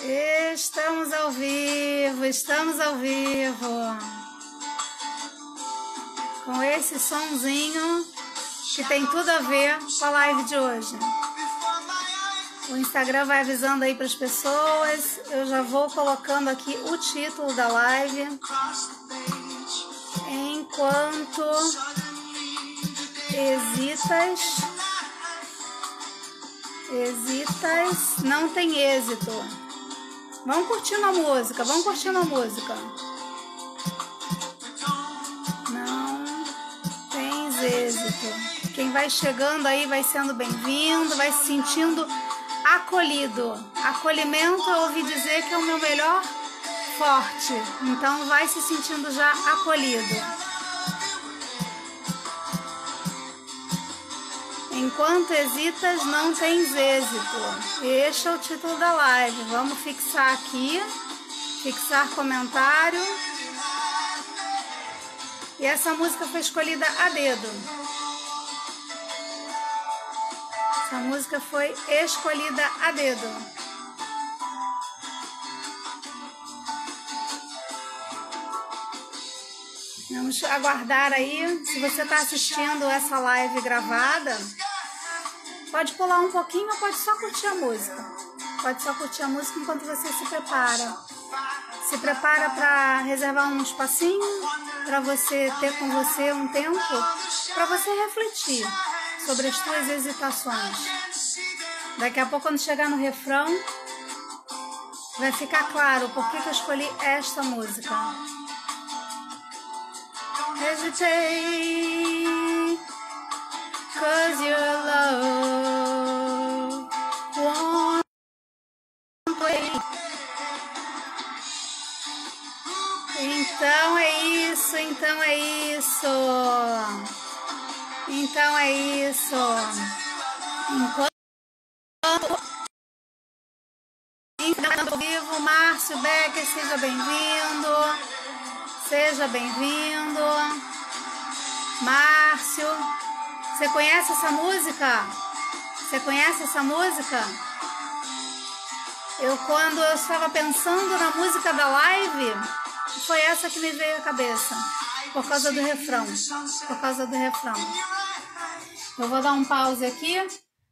Estamos ao vivo, estamos ao vivo. Com esse sonzinho que tem tudo a ver com a live de hoje. O Instagram vai avisando aí para as pessoas. Eu já vou colocando aqui o título da live. Enquanto hesitas, não tem êxito. Vamos curtindo a música, vamos curtindo a música. Não tens êxito. Quem vai chegando aí vai sendo bem-vindo, vai se sentindo acolhido. Acolhimento eu ouvi dizer que é o meu melhor forte. Então vai se sentindo já acolhido. Enquanto hesitas, não tens êxito. Este é o título da live. Vamos fixar aqui. Fixar comentário. E essa música foi escolhida a dedo. Essa música foi escolhida a dedo. Vamos aguardar aí. Se você está assistindo essa live gravada, pode pular um pouquinho ou pode só curtir a música. Pode só curtir a música enquanto você se prepara. Se prepara para reservar um espacinho, para você ter com você um tempo, para você refletir sobre as suas hesitações. Daqui a pouco, quando chegar no refrão, vai ficar claro por que eu escolhi esta música. Hesitate, 'cause your love won't wait. Então é isso, então é isso. Então é isso. Enquanto ao vivo, Márcio Becker, seja bem-vindo. Seja bem-vindo. Márcio, você conhece essa música? Você conhece essa música? Quando eu estava pensando na música da live, foi essa que me veio à cabeça. Por causa do refrão. Por causa do refrão. Eu vou dar um pause aqui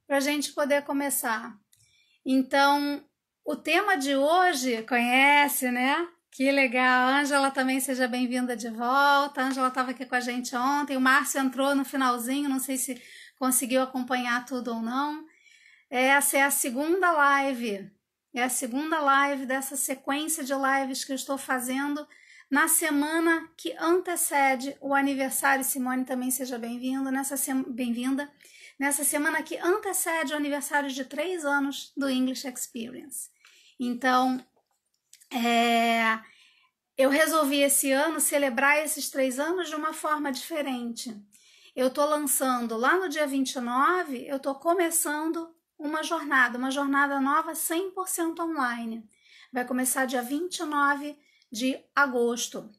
para a gente poder começar. Então, o tema de hoje, conhece, né? Que legal, Ângela também seja bem-vinda de volta. A Ângela estava aqui com a gente ontem, o Márcio entrou no finalzinho, não sei se conseguiu acompanhar tudo ou não. Essa é a segunda live, é a segunda live dessa sequência de lives que eu estou fazendo na semana que antecede o aniversário. Simone também seja bem-vinda, bem-vinda. Nessa semana que antecede o aniversário de 3 anos do English Experience. Então, eu resolvi esse ano celebrar esses 3 anos de uma forma diferente. Eu estou lançando lá no dia 29, eu estou começando uma jornada nova 100% online. Vai começar dia 29 de agosto.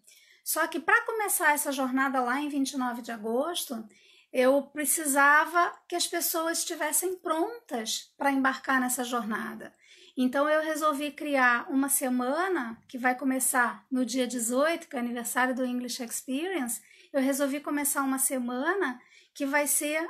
Só que para começar essa jornada lá em 29 de agosto, eu precisava que as pessoas estivessem prontas para embarcar nessa jornada. Então, eu resolvi criar uma semana que vai começar no dia 18, que é o aniversário do English Experience. Eu resolvi começar uma semana que vai ser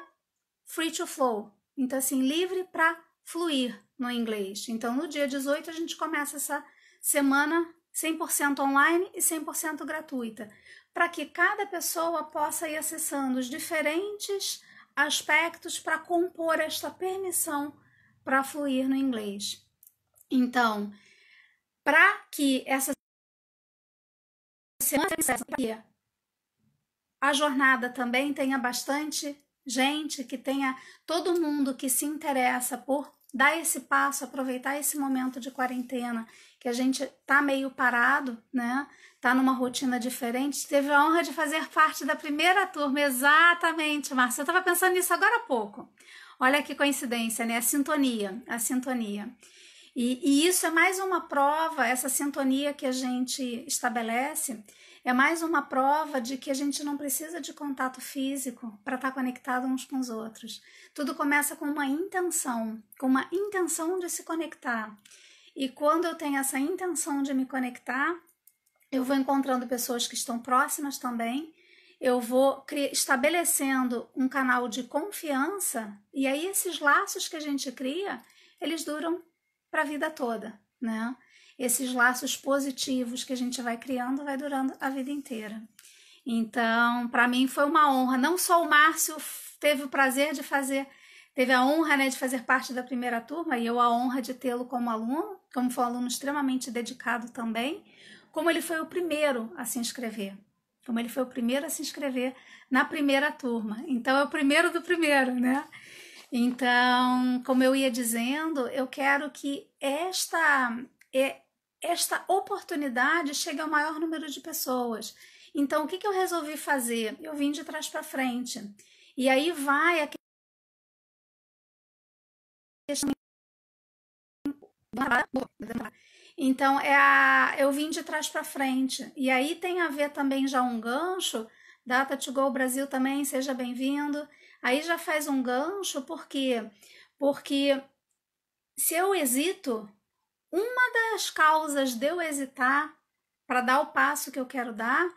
free to flow. Então, assim, livre para fluir no inglês. Então, no dia 18, a gente começa essa semana 100% online e 100% gratuita, para que cada pessoa possa ir acessando os diferentes aspectos para compor esta permissão para fluir no inglês. Então, para que essa semana a jornada também tenha bastante gente, que tenha todo mundo que se interessa por dar esse passo, aproveitar esse momento de quarentena, que a gente tá meio parado, né? Tá numa rotina diferente. Teve a honra de fazer parte da primeira turma, exatamente, Márcia. Eu estava pensando nisso agora há pouco. Olha que coincidência, né? A sintonia. E isso é mais uma prova, essa sintonia que a gente estabelece, é mais uma prova de que a gente não precisa de contato físico para estar conectado uns com os outros. Tudo começa com uma intenção de se conectar. E quando eu tenho essa intenção de me conectar, eu vou encontrando pessoas que estão próximas também, eu vou estabelecendo um canal de confiança, e aí esses laços que a gente cria, eles duram para a vida toda, né? Esses laços positivos que a gente vai criando, vai durando a vida inteira. Então, para mim foi uma honra. Não só o Márcio teve o prazer de fazer, teve a honra, né, de fazer parte da primeira turma, e eu a honra de tê-lo como aluno, como foi um aluno extremamente dedicado também, como ele foi o primeiro a se inscrever. Como ele foi o primeiro a se inscrever na primeira turma. Então, é o primeiro do primeiro, né? Então, como eu ia dizendo, eu quero que esta oportunidade chegue ao maior número de pessoas. Então, o que eu resolvi fazer? Eu vim de trás para frente. E aí vai a questão. Então, eu vim de trás para frente. E aí tem a ver também já um gancho. Data to Go Brasil também, seja bem-vindo. Aí já faz um gancho, por quê? Porque se eu hesito, uma das causas de eu hesitar para dar o passo que eu quero dar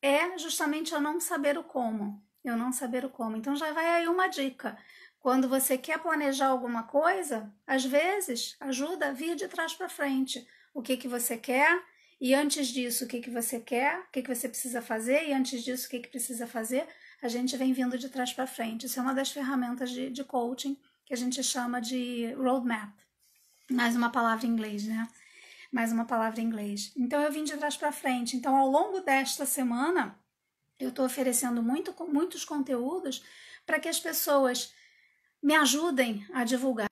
é justamente eu não saber o como. Eu não saber o como. Então já vai aí uma dica. Quando você quer planejar alguma coisa, às vezes ajuda a vir de trás para frente. O que você quer, e antes disso, o que você quer, o que você precisa fazer, e antes disso, o que precisa fazer, a gente vem vindo de trás para frente. Isso é uma das ferramentas de coaching que a gente chama de roadmap. Mais uma palavra em inglês, né? Mais uma palavra em inglês. Então, eu vim de trás para frente. Então, ao longo desta semana, eu estou oferecendo muitos conteúdos para que as pessoas me ajudem a divulgar.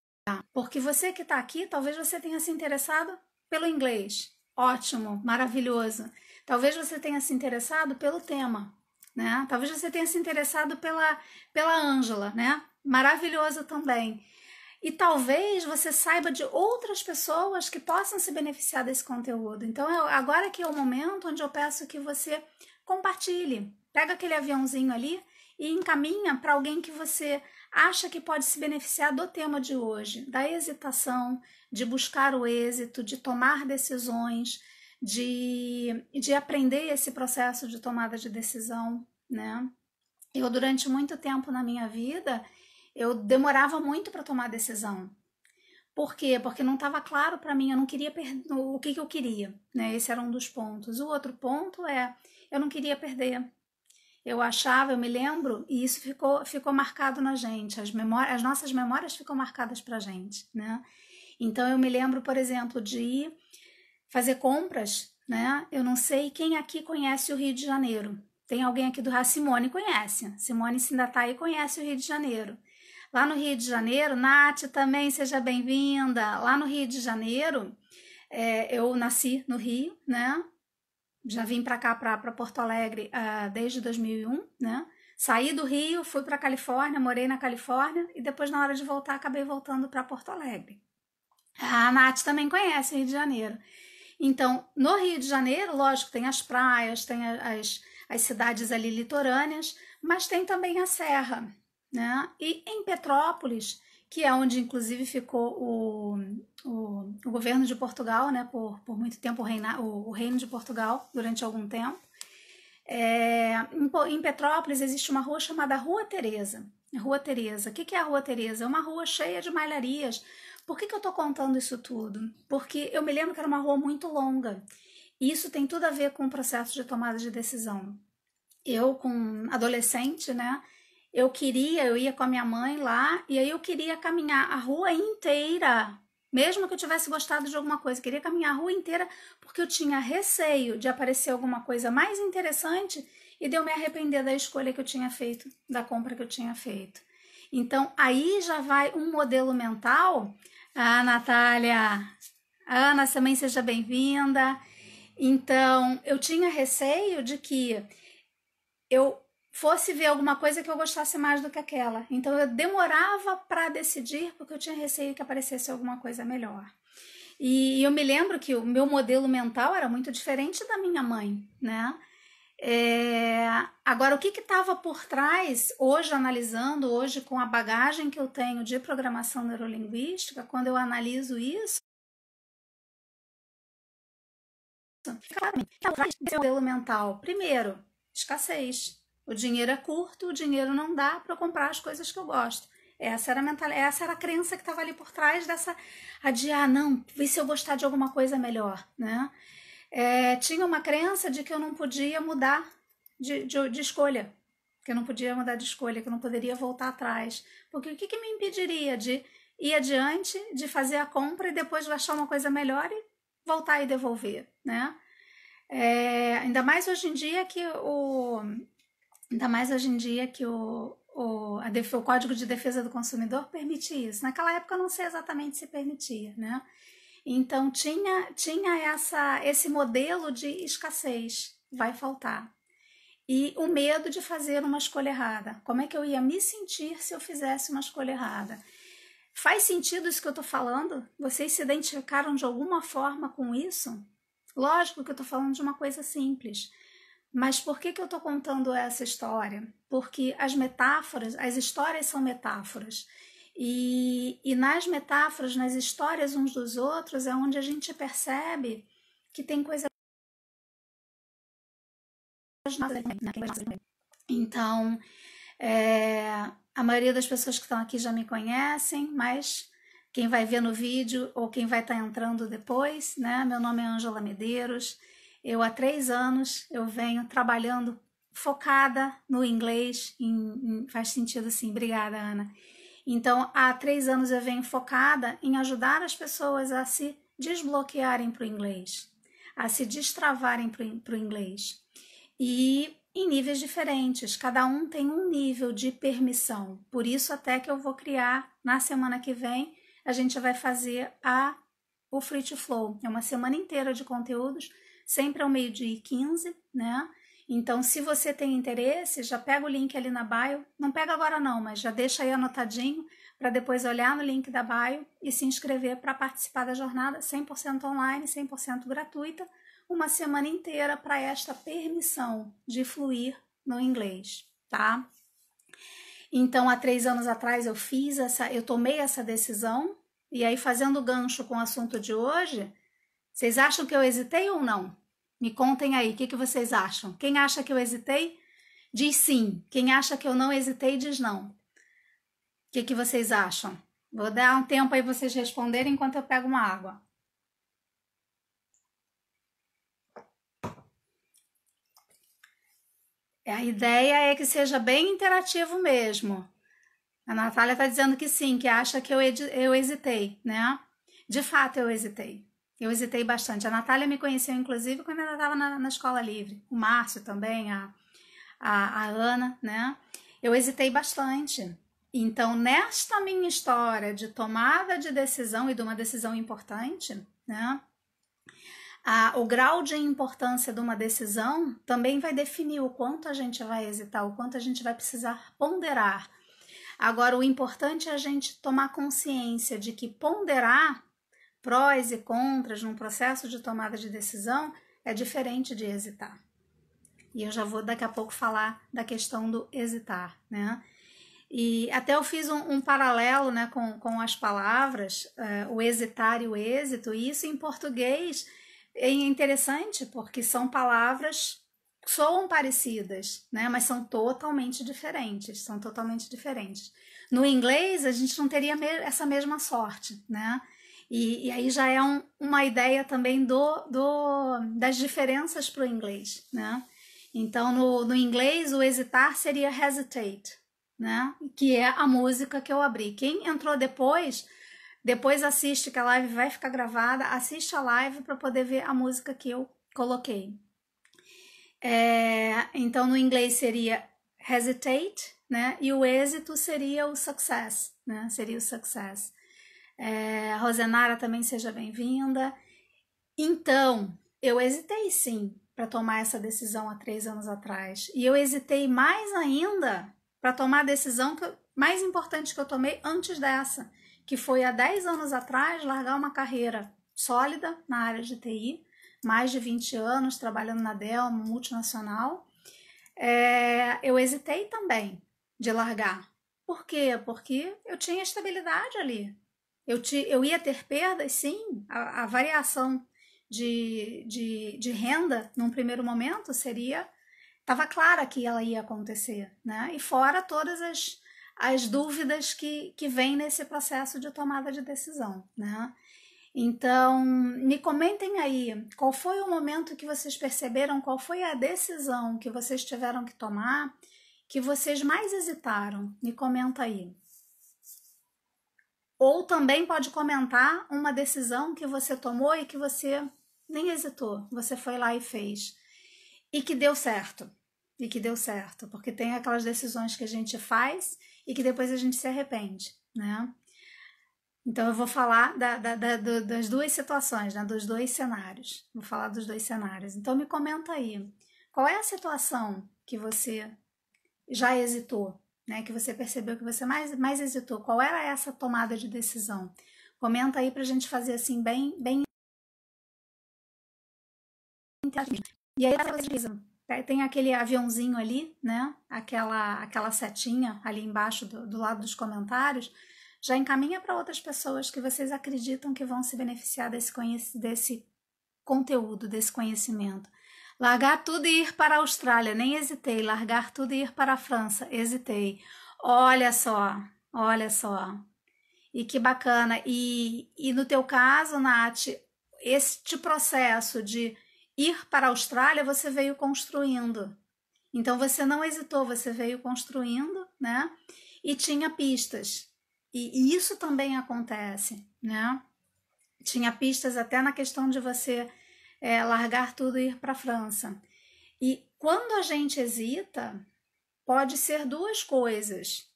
Porque você que está aqui, talvez você tenha se interessado pelo inglês. Ótimo, maravilhoso. Talvez você tenha se interessado pelo tema, né? Talvez você tenha se interessado pela Ângela, né? Maravilhoso também. E talvez você saiba de outras pessoas que possam se beneficiar desse conteúdo. Então, agora que é o momento onde eu peço que você compartilhe. Pega aquele aviãozinho ali e encaminha para alguém que você acha que pode se beneficiar do tema de hoje, da hesitação, de buscar o êxito, de tomar decisões, de aprender esse processo de tomada de decisão, né? Eu, durante muito tempo na minha vida, eu demorava muito para tomar decisão. Por quê? Porque não estava claro para mim, eu não queria perder o que eu queria, né? Esse era um dos pontos. O outro ponto é, eu não queria perder. Eu achava, eu me lembro, e isso ficou marcado na gente, as nossas memórias ficam marcadas pra gente, né? Então eu me lembro, por exemplo, de fazer compras, né? Eu não sei quem aqui conhece o Rio de Janeiro. Tem alguém aqui do Rio? Simone conhece. Simone, se ainda tá aí, conhece o Rio de Janeiro. Lá no Rio de Janeiro, Nath também, seja bem-vinda. Lá no Rio de Janeiro, eu nasci no Rio, né? Já vim para cá, para Porto Alegre, desde 2001, né? Saí do Rio, fui para Califórnia, morei na Califórnia e depois, na hora de voltar, acabei voltando para Porto Alegre. A Nath também conhece o Rio de Janeiro. Então, no Rio de Janeiro, lógico, tem as praias, tem as cidades ali litorâneas, mas tem também a serra, né? E em Petrópolis, que é onde inclusive ficou o governo de Portugal, né? Por muito tempo, o reino de Portugal, durante algum tempo. Em Petrópolis existe uma rua chamada Rua Teresa. Rua Teresa. O que é a Rua Teresa? É uma rua cheia de malharias. Por que eu estou contando isso tudo? Porque eu me lembro que era uma rua muito longa. E isso tem tudo a ver com o processo de tomada de decisão. Eu, com adolescente, né? Eu ia com a minha mãe lá, e aí eu queria caminhar a rua inteira, mesmo que eu tivesse gostado de alguma coisa, eu queria caminhar a rua inteira, porque eu tinha receio de aparecer alguma coisa mais interessante e de eu me arrepender da escolha que eu tinha feito, da compra que eu tinha feito. Então, aí já vai um modelo mental. Natália, Ana, também seja bem-vinda. Então, eu tinha receio de que eu fosse ver alguma coisa que eu gostasse mais do que aquela. Então, eu demorava para decidir porque eu tinha receio que aparecesse alguma coisa melhor. E eu me lembro que o meu modelo mental era muito diferente da minha mãe, né? Agora, o que estava por trás, hoje analisando, hoje com a bagagem que eu tenho de programação neurolinguística, quando eu analiso isso, Esse modelo mental. Primeiro, escassez. O dinheiro é curto, o dinheiro não dá para eu comprar as coisas que eu gosto. Essa era a crença que estava ali por trás dessa adiar, não, vê se eu gostar de alguma coisa melhor, né? Tinha uma crença de que eu não podia mudar de escolha, que eu não podia mudar de escolha, que eu não poderia voltar atrás. Porque o que me impediria de ir adiante, de fazer a compra e depois achar uma coisa melhor e voltar e devolver, né? Ainda mais hoje em dia que o Código de Defesa do Consumidor permite isso. Naquela época eu não sei exatamente se permitia, né? Então tinha esse modelo de escassez, vai faltar. E o medo de fazer uma escolha errada. Como é que eu ia me sentir se eu fizesse uma escolha errada? Faz sentido isso que eu estou falando? Vocês se identificaram de alguma forma com isso? Lógico que eu estou falando de uma coisa simples. Mas por que eu estou contando essa história? Porque as histórias são metáforas. E nas metáforas, nas histórias uns dos outros, é onde a gente percebe que tem coisa. Então, a maioria das pessoas que estão aqui já me conhecem, mas quem vai ver no vídeo ou quem vai estar entrando depois, né? Meu nome é Ângela Medeiros. Eu há 3 anos eu venho trabalhando focada no inglês. Faz sentido sim, obrigada, Ana. Então, há 3 anos eu venho focada em ajudar as pessoas a se desbloquearem para o inglês, a se destravarem para o inglês. E em níveis diferentes, cada um tem um nível de permissão. Por isso até que eu vou criar, na semana que vem, a gente vai fazer o Free to Flow. É uma semana inteira de conteúdos, sempre ao 12h15, né? Então, se você tem interesse, já pega o link ali na bio. Não pega agora não, mas já deixa aí anotadinho para depois olhar no link da bio e se inscrever para participar da jornada 100% online, 100% gratuita, uma semana inteira para esta permissão de fluir no inglês, tá? Então, há 3 anos atrás eu tomei essa decisão, e aí fazendo gancho com o assunto de hoje, vocês acham que eu hesitei ou não? Me contem aí, o que vocês acham? Quem acha que eu hesitei, diz sim. Quem acha que eu não hesitei, diz não. O que vocês acham? Vou dar um tempo aí pra vocês responderem enquanto eu pego uma água. A ideia é que seja bem interativo mesmo. A Natália está dizendo que sim, que acha que eu hesitei, né? De fato, eu hesitei. Eu hesitei bastante. A Natália me conheceu, inclusive, quando ela estava na Escola Livre. O Márcio também, a Ana, né? Eu hesitei bastante. Então, nesta minha história de tomada de decisão e de uma decisão importante, né? O grau de importância de uma decisão também vai definir o quanto a gente vai hesitar, o quanto a gente vai precisar ponderar. Agora, o importante é a gente tomar consciência de que ponderar prós e contras num processo de tomada de decisão é diferente de hesitar. E eu já vou daqui a pouco falar da questão do hesitar, né? E até eu fiz um paralelo, né, com as palavras, o hesitar e o êxito, e isso em português é interessante porque são palavras que soam parecidas, né, mas são totalmente diferentes, No inglês, a gente não teria essa mesma sorte, né? E aí já é uma ideia também das diferenças para o inglês, né? Então, no inglês, o hesitar seria hesitate, né? Que é a música que eu abri. Quem entrou depois assiste, que a live vai ficar gravada, assiste a live para poder ver a música que eu coloquei. Então, no inglês seria hesitate, né? E o êxito seria o success, né? Seria o success. Rosenara, também seja bem-vinda. Então, eu hesitei sim para tomar essa decisão há 3 anos atrás. E eu hesitei mais ainda para tomar a decisão mais importante que eu tomei antes dessa, que foi há 10 anos atrás largar uma carreira sólida na área de TI, mais de 20 anos trabalhando na Dell, multinacional. Eu hesitei também de largar. Por quê? Porque eu tinha estabilidade ali. Eu ia ter perdas, sim. A variação de renda, num primeiro momento, estava clara que ela ia acontecer, né? E fora todas as dúvidas que vêm nesse processo de tomada de decisão, né? Então, me comentem aí, qual foi o momento que vocês perceberam, qual foi a decisão que vocês tiveram que tomar, que vocês mais hesitaram? Me comenta aí. Ou também pode comentar uma decisão que você tomou e que você nem hesitou, você foi lá e fez. E que deu certo. E que deu certo, porque tem aquelas decisões que a gente faz e que depois a gente se arrepende, né? Então eu vou falar das duas situações, né? Dos dois cenários. Vou falar dos dois cenários. Então me comenta aí, qual é a situação que você já hesitou, né? Que você percebeu que você mais hesitou? Qual era essa tomada de decisão? Comenta aí pra gente fazer assim bem e aí tem aquele aviãozinho ali, né? Aquela setinha ali embaixo do lado dos comentários. Já encaminha para outras pessoas que vocês acreditam que vão se beneficiar desse conteúdo, desse conhecimento. Largar tudo e ir para a Austrália, nem hesitei. Largar tudo e ir para a França, hesitei. Olha só. E que bacana. E no teu caso, Nath, este processo de ir para a Austrália, você veio construindo. Então você não hesitou, você veio construindo, né? E tinha pistas. E isso também acontece, né? Tinha pistas até na questão de você largar tudo e ir para a França. E quando a gente hesita, pode ser duas coisas.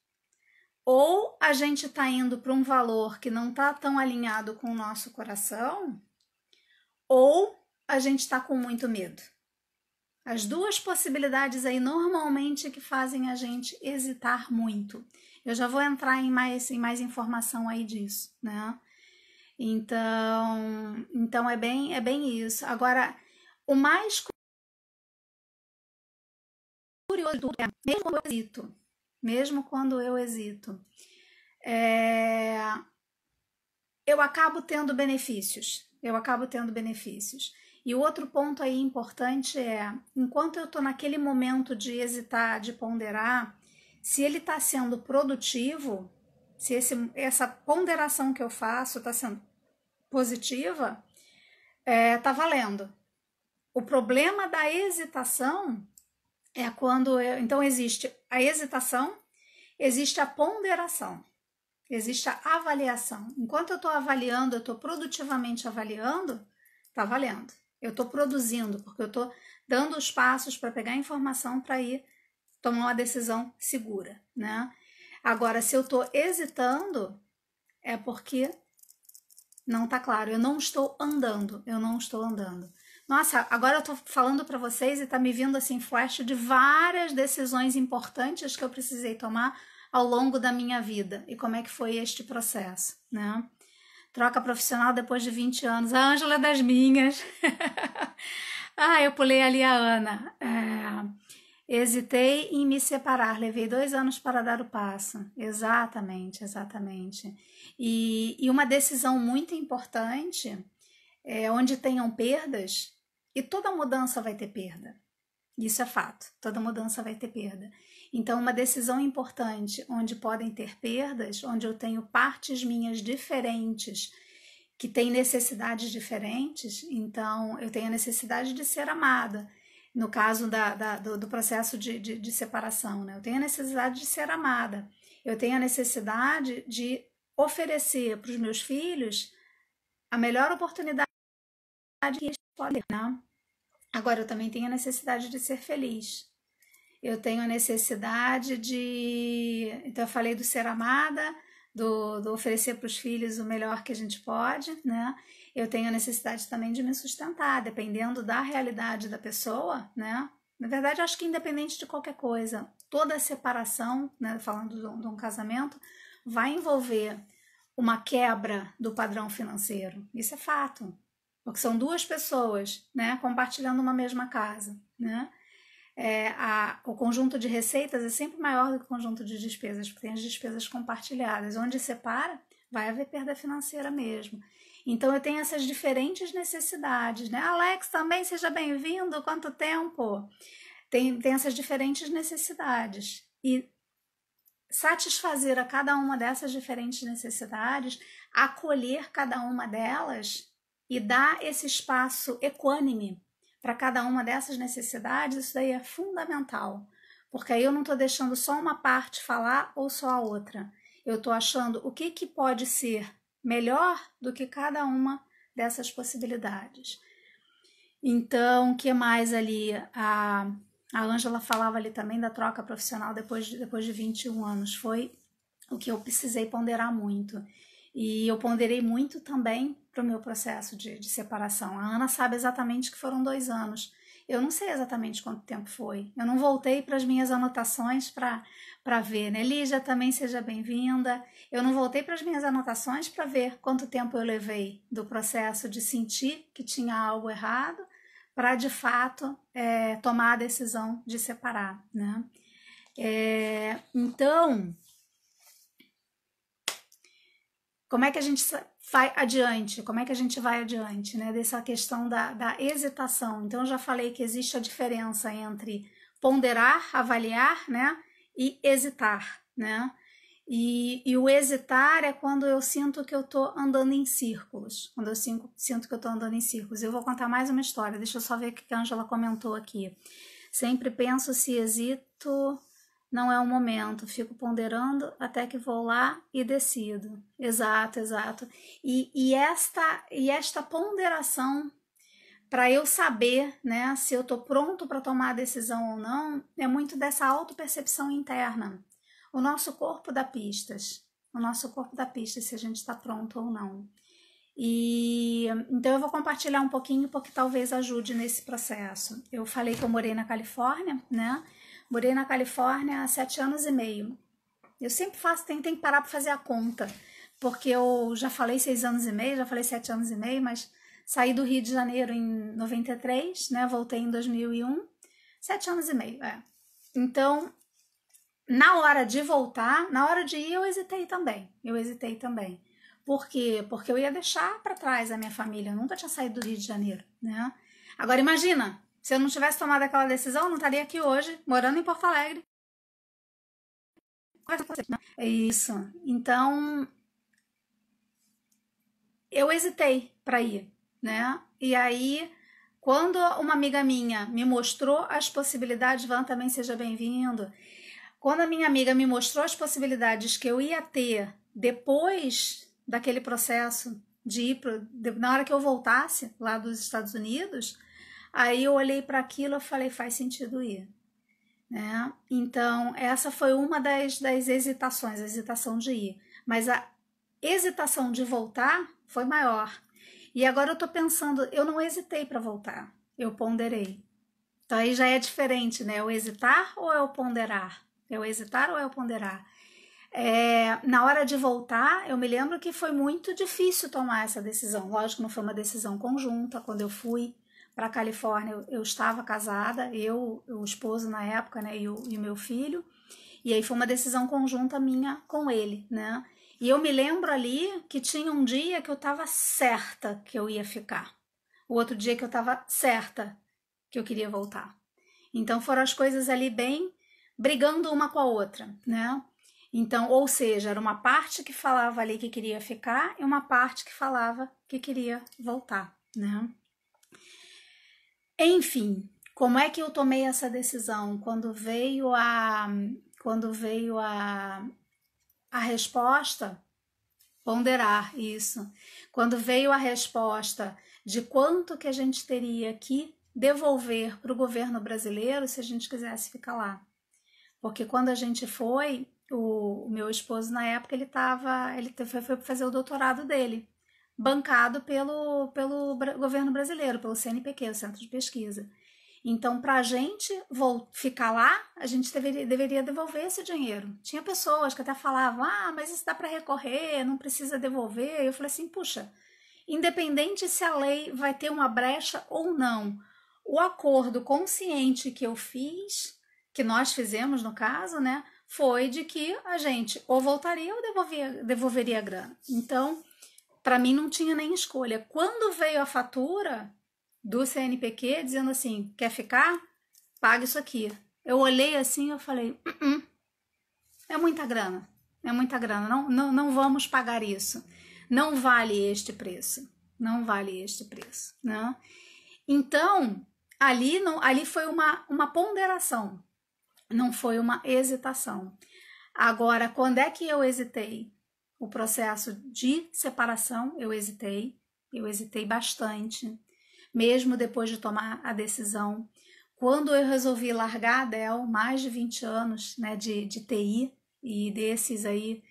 Ou a gente está indo para um valor que não está tão alinhado com o nosso coração, ou a gente está com muito medo. As duas possibilidades aí normalmente que fazem a gente hesitar muito. Eu já vou entrar em mais informação aí disso, né? Então é bem isso. Agora, o mais curioso é, mesmo quando eu hesito, eu acabo tendo benefícios. E o outro ponto aí importante é, enquanto eu estou naquele momento de hesitar, de ponderar, se ele está sendo produtivo, se essa ponderação que eu faço está sendo positiva, tá valendo. O problema da hesitação é quando... Então existe a hesitação, existe a ponderação, existe a avaliação. Enquanto eu estou avaliando, eu estou produtivamente avaliando, tá valendo. Eu estou produzindo, porque eu estou dando os passos para pegar a informação para ir tomar uma decisão segura, né? Agora, se eu estou hesitando, é porque não está claro, eu não estou andando. Nossa, agora eu estou falando para vocês e está me vindo assim flash de várias decisões importantes que eu precisei tomar ao longo da minha vida e como é que foi este processo, né? Troca profissional depois de 20 anos. A Ângela é das minhas. Eu pulei ali a Ana. Hesitei em me separar. Levei 2 anos para dar o passo. Exatamente. E uma decisão muito importante é onde tenham perdas, e toda mudança vai ter perda. Isso é fato. Toda mudança vai ter perda. Então, uma decisão importante onde podem ter perdas, onde eu tenho partes minhas diferentes, que têm necessidades diferentes, então eu tenho a necessidade de ser amada. No caso do processo de separação, né? Eu tenho a necessidade de ser amada. Eu tenho a necessidade de oferecer para os meus filhos a melhor oportunidade que eles podem, né? Agora, eu também tenho a necessidade de ser feliz. Eu tenho a necessidade de... Então, eu falei do ser amada, do oferecer para os filhos o melhor que a gente pode, né? Eu tenho a necessidade também de me sustentar, dependendo da realidade da pessoa, né? Na verdade, eu acho que independente de qualquer coisa, toda a separação, né, falando de um casamento, vai envolver uma quebra do padrão financeiro. Isso é fato. Porque são 2 pessoas, né, compartilhando uma mesma casa, né? O conjunto de receitas é sempre maior do que o conjunto de despesas, porque tem as despesas compartilhadas. Onde separa, vai haver perda financeira mesmo. Então eu tenho essas diferentes necessidades, né? Alex, também seja bem-vindo, quanto tempo? Tem essas diferentes necessidades. E satisfazer a cada uma dessas diferentes necessidades, acolher cada uma delas e dar esse espaço equânime para cada uma dessas necessidades, isso daí é fundamental. Porque aí eu não estou deixando só uma parte falar ou só a outra. Eu estou achando o que pode ser melhor do que cada uma dessas possibilidades. Então, o que mais ali? A Ângela falava ali também da troca profissional depois de 21 anos. Foi o que eu precisei ponderar muito. E eu ponderei muito também para o meu processo de separação. A Ana sabe exatamente que foram 2 anos. Eu não sei exatamente quanto tempo foi. Eu não voltei para as minhas anotações para ver, né? Lígia, também seja bem-vinda. Eu não voltei para as minhas anotações para ver quanto tempo eu levei do processo de sentir que tinha algo errado para, de fato, tomar a decisão de separar, né? Então, como é que a gente vai adiante? Como é que a gente vai adiante, né? Dessa questão da hesitação. Então, eu já falei que existe a diferença entre ponderar, avaliar, né? E hesitar, né? E o hesitar é quando eu sinto que eu tô andando em círculos. Quando eu sinto que eu tô andando em círculos. Eu vou contar mais uma história. Deixa eu só ver o que a Ângela comentou aqui. Sempre penso se hesito... Não é o momento, fico ponderando até que vou lá e decido. Exato, exato. E esta ponderação, para eu saber, né, se eu estou pronto para tomar a decisão ou não, é muito dessa autopercepção interna. O nosso corpo dá pistas. O nosso corpo dá pistas se a gente está pronto ou não. Então eu vou compartilhar um pouquinho porque talvez ajude nesse processo. Eu falei que eu morei na Califórnia, né? Morei na Califórnia há 7 anos e meio. Eu sempre tem que parar para fazer a conta, porque eu já falei 6 anos e meio, já falei 7 anos e meio, mas saí do Rio de Janeiro em 93, né? Voltei em 2001, 7 anos e meio, Então, na hora de voltar, na hora de ir, eu hesitei também. Por quê? Porque eu ia deixar para trás a minha família, eu nunca tinha saído do Rio de Janeiro, né? Agora imagina, se eu não tivesse tomado aquela decisão, eu não estaria aqui hoje, morando em Porto Alegre. É isso. Então, eu hesitei para ir, né? E aí, quando uma amiga minha me mostrou as possibilidades, Van, também seja bem-vindo. Quando a minha amiga me mostrou as possibilidades que eu ia ter depois daquele processo de ir na hora que eu voltasse lá dos Estados Unidos, aí eu olhei para aquilo e falei, faz sentido ir, né? Então, essa foi uma das hesitações, a hesitação de ir. Mas a hesitação de voltar foi maior. E agora eu tô pensando, eu não hesitei para voltar, eu ponderei. Então aí já é diferente, né? O hesitar ou é o ponderar? É o hesitar ou é o ponderar? Na hora de voltar, eu me lembro que foi muito difícil tomar essa decisão. Lógico, não foi uma decisão conjunta. Quando eu fui para a Califórnia, eu estava casada, o esposo na época, né, e o meu filho, e aí foi uma decisão conjunta minha com ele, né? E eu me lembro ali que tinha um dia que eu estava certa que eu ia ficar, o outro dia que eu estava certa que eu queria voltar. Então foram as coisas ali bem brigando uma com a outra, né? Então, ou seja, era uma parte que falava ali que queria ficar e uma parte que falava que queria voltar, né? Enfim, como é que eu tomei essa decisão? Quando veio a resposta, ponderar isso. Quando veio a resposta de quanto que a gente teria que devolver para o governo brasileiro se a gente quisesse ficar lá. Porque quando a gente foi, o meu esposo na época ele foi fazer o doutorado dele, bancado pelo governo brasileiro, pelo CNPq, o Centro de Pesquisa. Então, para a gente ficar lá, a gente deveria devolver esse dinheiro. Tinha pessoas que até falavam, mas isso dá para recorrer, não precisa devolver. Eu falei assim, puxa, independente se a lei vai ter uma brecha ou não, o acordo consciente que eu fiz, que nós fizemos no caso, né, foi de que a gente ou voltaria ou devolveria a grana. Então, para mim não tinha nem escolha. Quando veio a fatura do CNPq dizendo assim, quer ficar? Paga isso aqui. Eu olhei assim, eu falei, é muita grana, não vamos pagar isso. Não vale este preço, não vale este preço, né? Então, ali foi uma ponderação, não foi uma hesitação. Agora, quando é que eu hesitei? O processo de separação, eu hesitei bastante, mesmo depois de tomar a decisão. Quando eu resolvi largar a Dell, mais de 20 anos, né, de TI, e desses aí,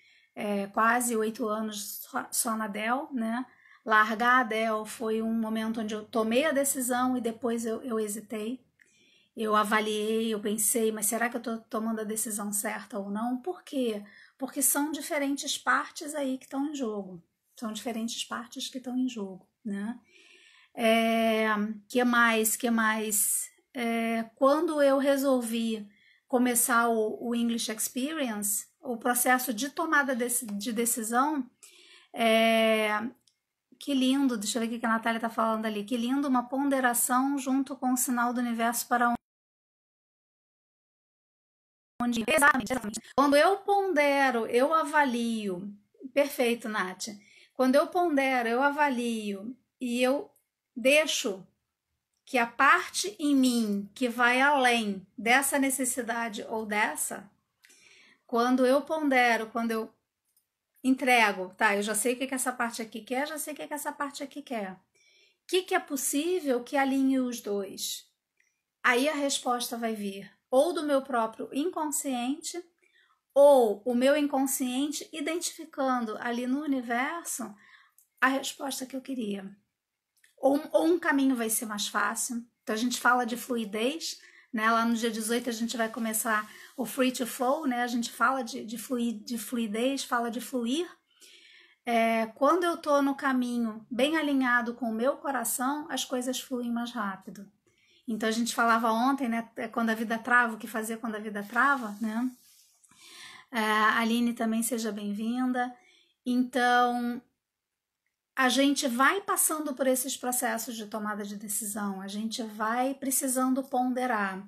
quase 8 anos só na Dell, né? Largar a Dell foi um momento onde eu tomei a decisão e depois eu hesitei. Eu avaliei, eu pensei, mas será que eu estou tomando a decisão certa ou não? Por quê? Porque são diferentes partes aí que estão em jogo. São diferentes partes que estão em jogo, né? Que mais? Quando eu resolvi começar o English Experience, o processo de tomada de decisão, que lindo, deixa eu ver o que a Natália está falando ali, que lindo, uma ponderação junto com o sinal do universo para onde... Exatamente. Quando eu pondero, eu avalio, perfeito, Nath, quando eu pondero, eu avalio e eu deixo que a parte em mim que vai além dessa necessidade ou dessa, quando eu pondero, quando eu entrego, tá, eu já sei o que essa parte aqui quer, já sei o que essa parte aqui quer. O que é possível que alinhe os dois? Aí a resposta vai vir ou do meu próprio inconsciente, ou o meu inconsciente identificando ali no universo a resposta que eu queria. Ou um caminho vai ser mais fácil. Então a gente fala de fluidez, né? Lá no dia 18 a gente vai começar o Free to Flow, né? A gente fala de fluidez, fala de fluir. Quando eu tô no caminho bem alinhado com o meu coração, as coisas fluem mais rápido. Então a gente falava ontem, né? Quando a vida trava, o que fazer quando a vida trava, né? Aline também seja bem-vinda. Então, a gente vai passando por esses processos de tomada de decisão, a gente vai precisando ponderar.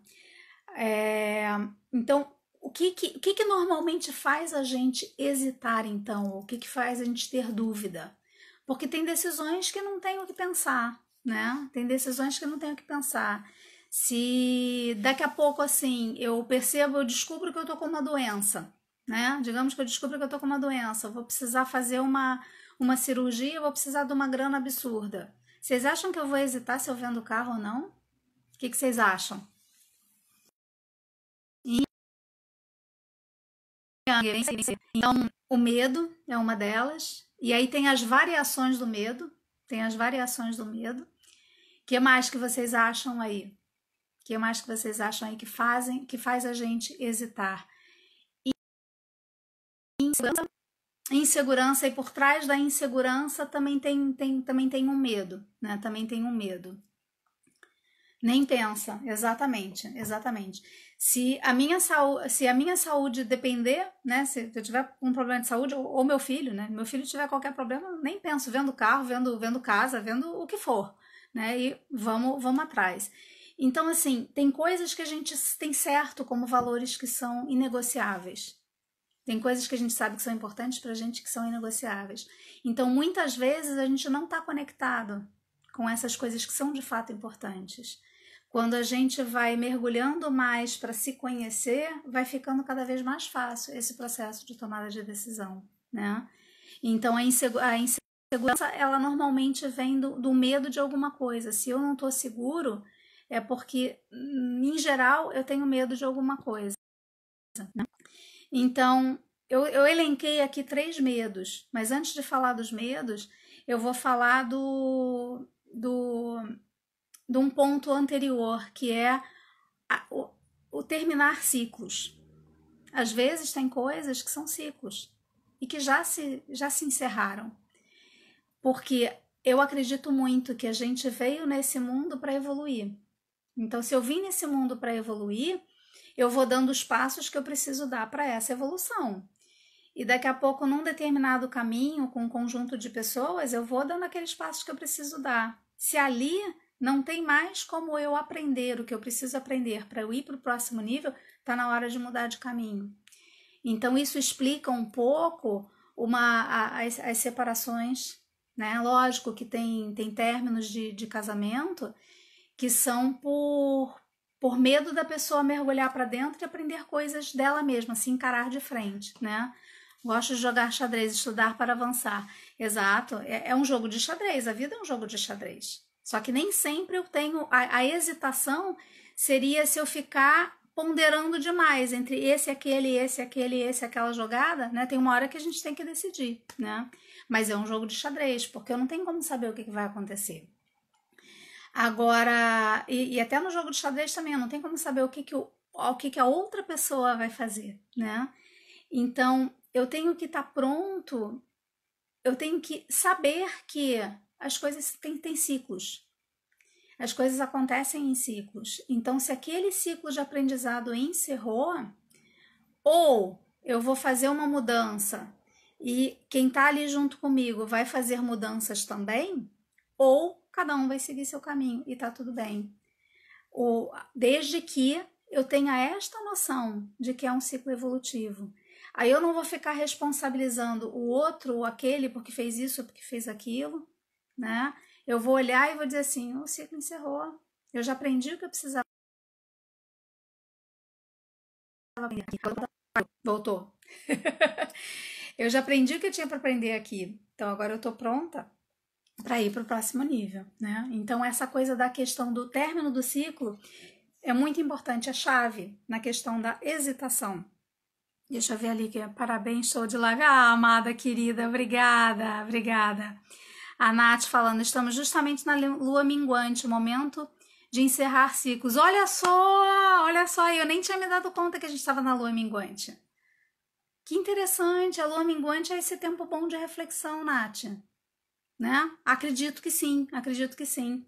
Então, o que normalmente faz a gente hesitar, então? O que faz a gente ter dúvida? Porque tem decisões que não tem o que pensar, né? Tem decisões que não tem o que pensar. Se daqui a pouco, assim, eu descubro que eu tô com uma doença, né? Digamos que eu descubro que eu tô com uma doença, eu vou precisar fazer uma cirurgia, eu vou precisar de uma grana absurda. Vocês acham que eu vou hesitar se eu vendo o carro ou não? O que vocês acham? Então, o medo é uma delas. E aí tem as variações do medo. O que mais que vocês acham aí? O que mais que vocês acham aí que faz a gente hesitar? Insegurança, e por trás da insegurança também tem um medo, né? Também tem um medo. Nem pensa, exatamente. Se a minha saúde depender, né? Se eu tiver um problema de saúde, ou meu filho, né? Meu filho tiver qualquer problema, nem penso, vendo carro, vendo casa, vendo o que for, né? E vamos atrás. Então, assim, tem coisas que a gente tem certo como valores que são inegociáveis. Tem coisas que a gente sabe que são importantes pra gente que são inegociáveis. Então, muitas vezes a gente não está conectado com essas coisas que são de fato importantes. Quando a gente vai mergulhando mais para se conhecer, vai ficando cada vez mais fácil esse processo de tomada de decisão, né? Então, a insegurança, ela normalmente vem do medo de alguma coisa. Se eu não estou seguro, é porque, em geral, eu tenho medo de alguma coisa, né? Então, eu elenquei aqui 3 medos, mas antes de falar dos medos, eu vou falar de um ponto anterior, que é o terminar ciclos. Às vezes tem coisas que são ciclos e que já se encerraram. Porque eu acredito muito que a gente veio nesse mundo para evoluir. Então, se eu vim nesse mundo para evoluir, eu vou dando os passos que eu preciso dar para essa evolução. e daqui a pouco, num determinado caminho, com um conjunto de pessoas, eu vou dando aqueles passos que eu preciso dar. Se ali não tem mais como eu aprender o que eu preciso aprender para eu ir para o próximo nível, está na hora de mudar de caminho. Então, isso explica um pouco as separações, né? Lógico que tem términos de casamento que são por medo da pessoa mergulhar para dentro e aprender coisas dela mesma, se encarar de frente, né? Gosto de jogar xadrez, estudar para avançar. Exato, é um jogo de xadrez, a vida é um jogo de xadrez. Só que nem sempre eu tenho... A hesitação seria se eu ficar ponderando demais entre esse, aquela jogada, né? Tem uma hora que a gente tem que decidir, né? Mas é um jogo de xadrez, porque eu não tenho como saber o que vai acontecer. Agora, e até no jogo de xadrez também, eu não tenho como saber o que a outra pessoa vai fazer, né? Então, eu tenho que estar pronto, eu tenho que saber que as coisas têm ciclos. As coisas acontecem em ciclos. Então, se aquele ciclo de aprendizado encerrou, ou eu vou fazer uma mudança e quem está ali junto comigo vai fazer mudanças também, ou cada um vai seguir seu caminho e tá tudo bem. Desde que eu tenha esta noção de que é um ciclo evolutivo. Aí eu não vou ficar responsabilizando o outro ou aquele porque fez isso ou porque fez aquilo, né? Eu vou olhar e vou dizer assim, o ciclo encerrou. Eu já aprendi o que eu precisava. Voltou. Eu já aprendi o que eu tinha para aprender aqui. Então agora eu estou pronta para ir para o próximo nível, né? Então essa coisa da questão do término do ciclo é muito importante, a chave na questão da hesitação. Deixa eu ver ali que parabéns, show de live. Ah, amada querida, obrigada, obrigada. A Nath falando, estamos justamente na lua minguante, momento de encerrar ciclos. Olha só, eu nem tinha me dado conta que a gente estava na lua minguante. Que interessante, a lua minguante é esse tempo bom de reflexão, Nath. Né? Acredito que sim, acredito que sim.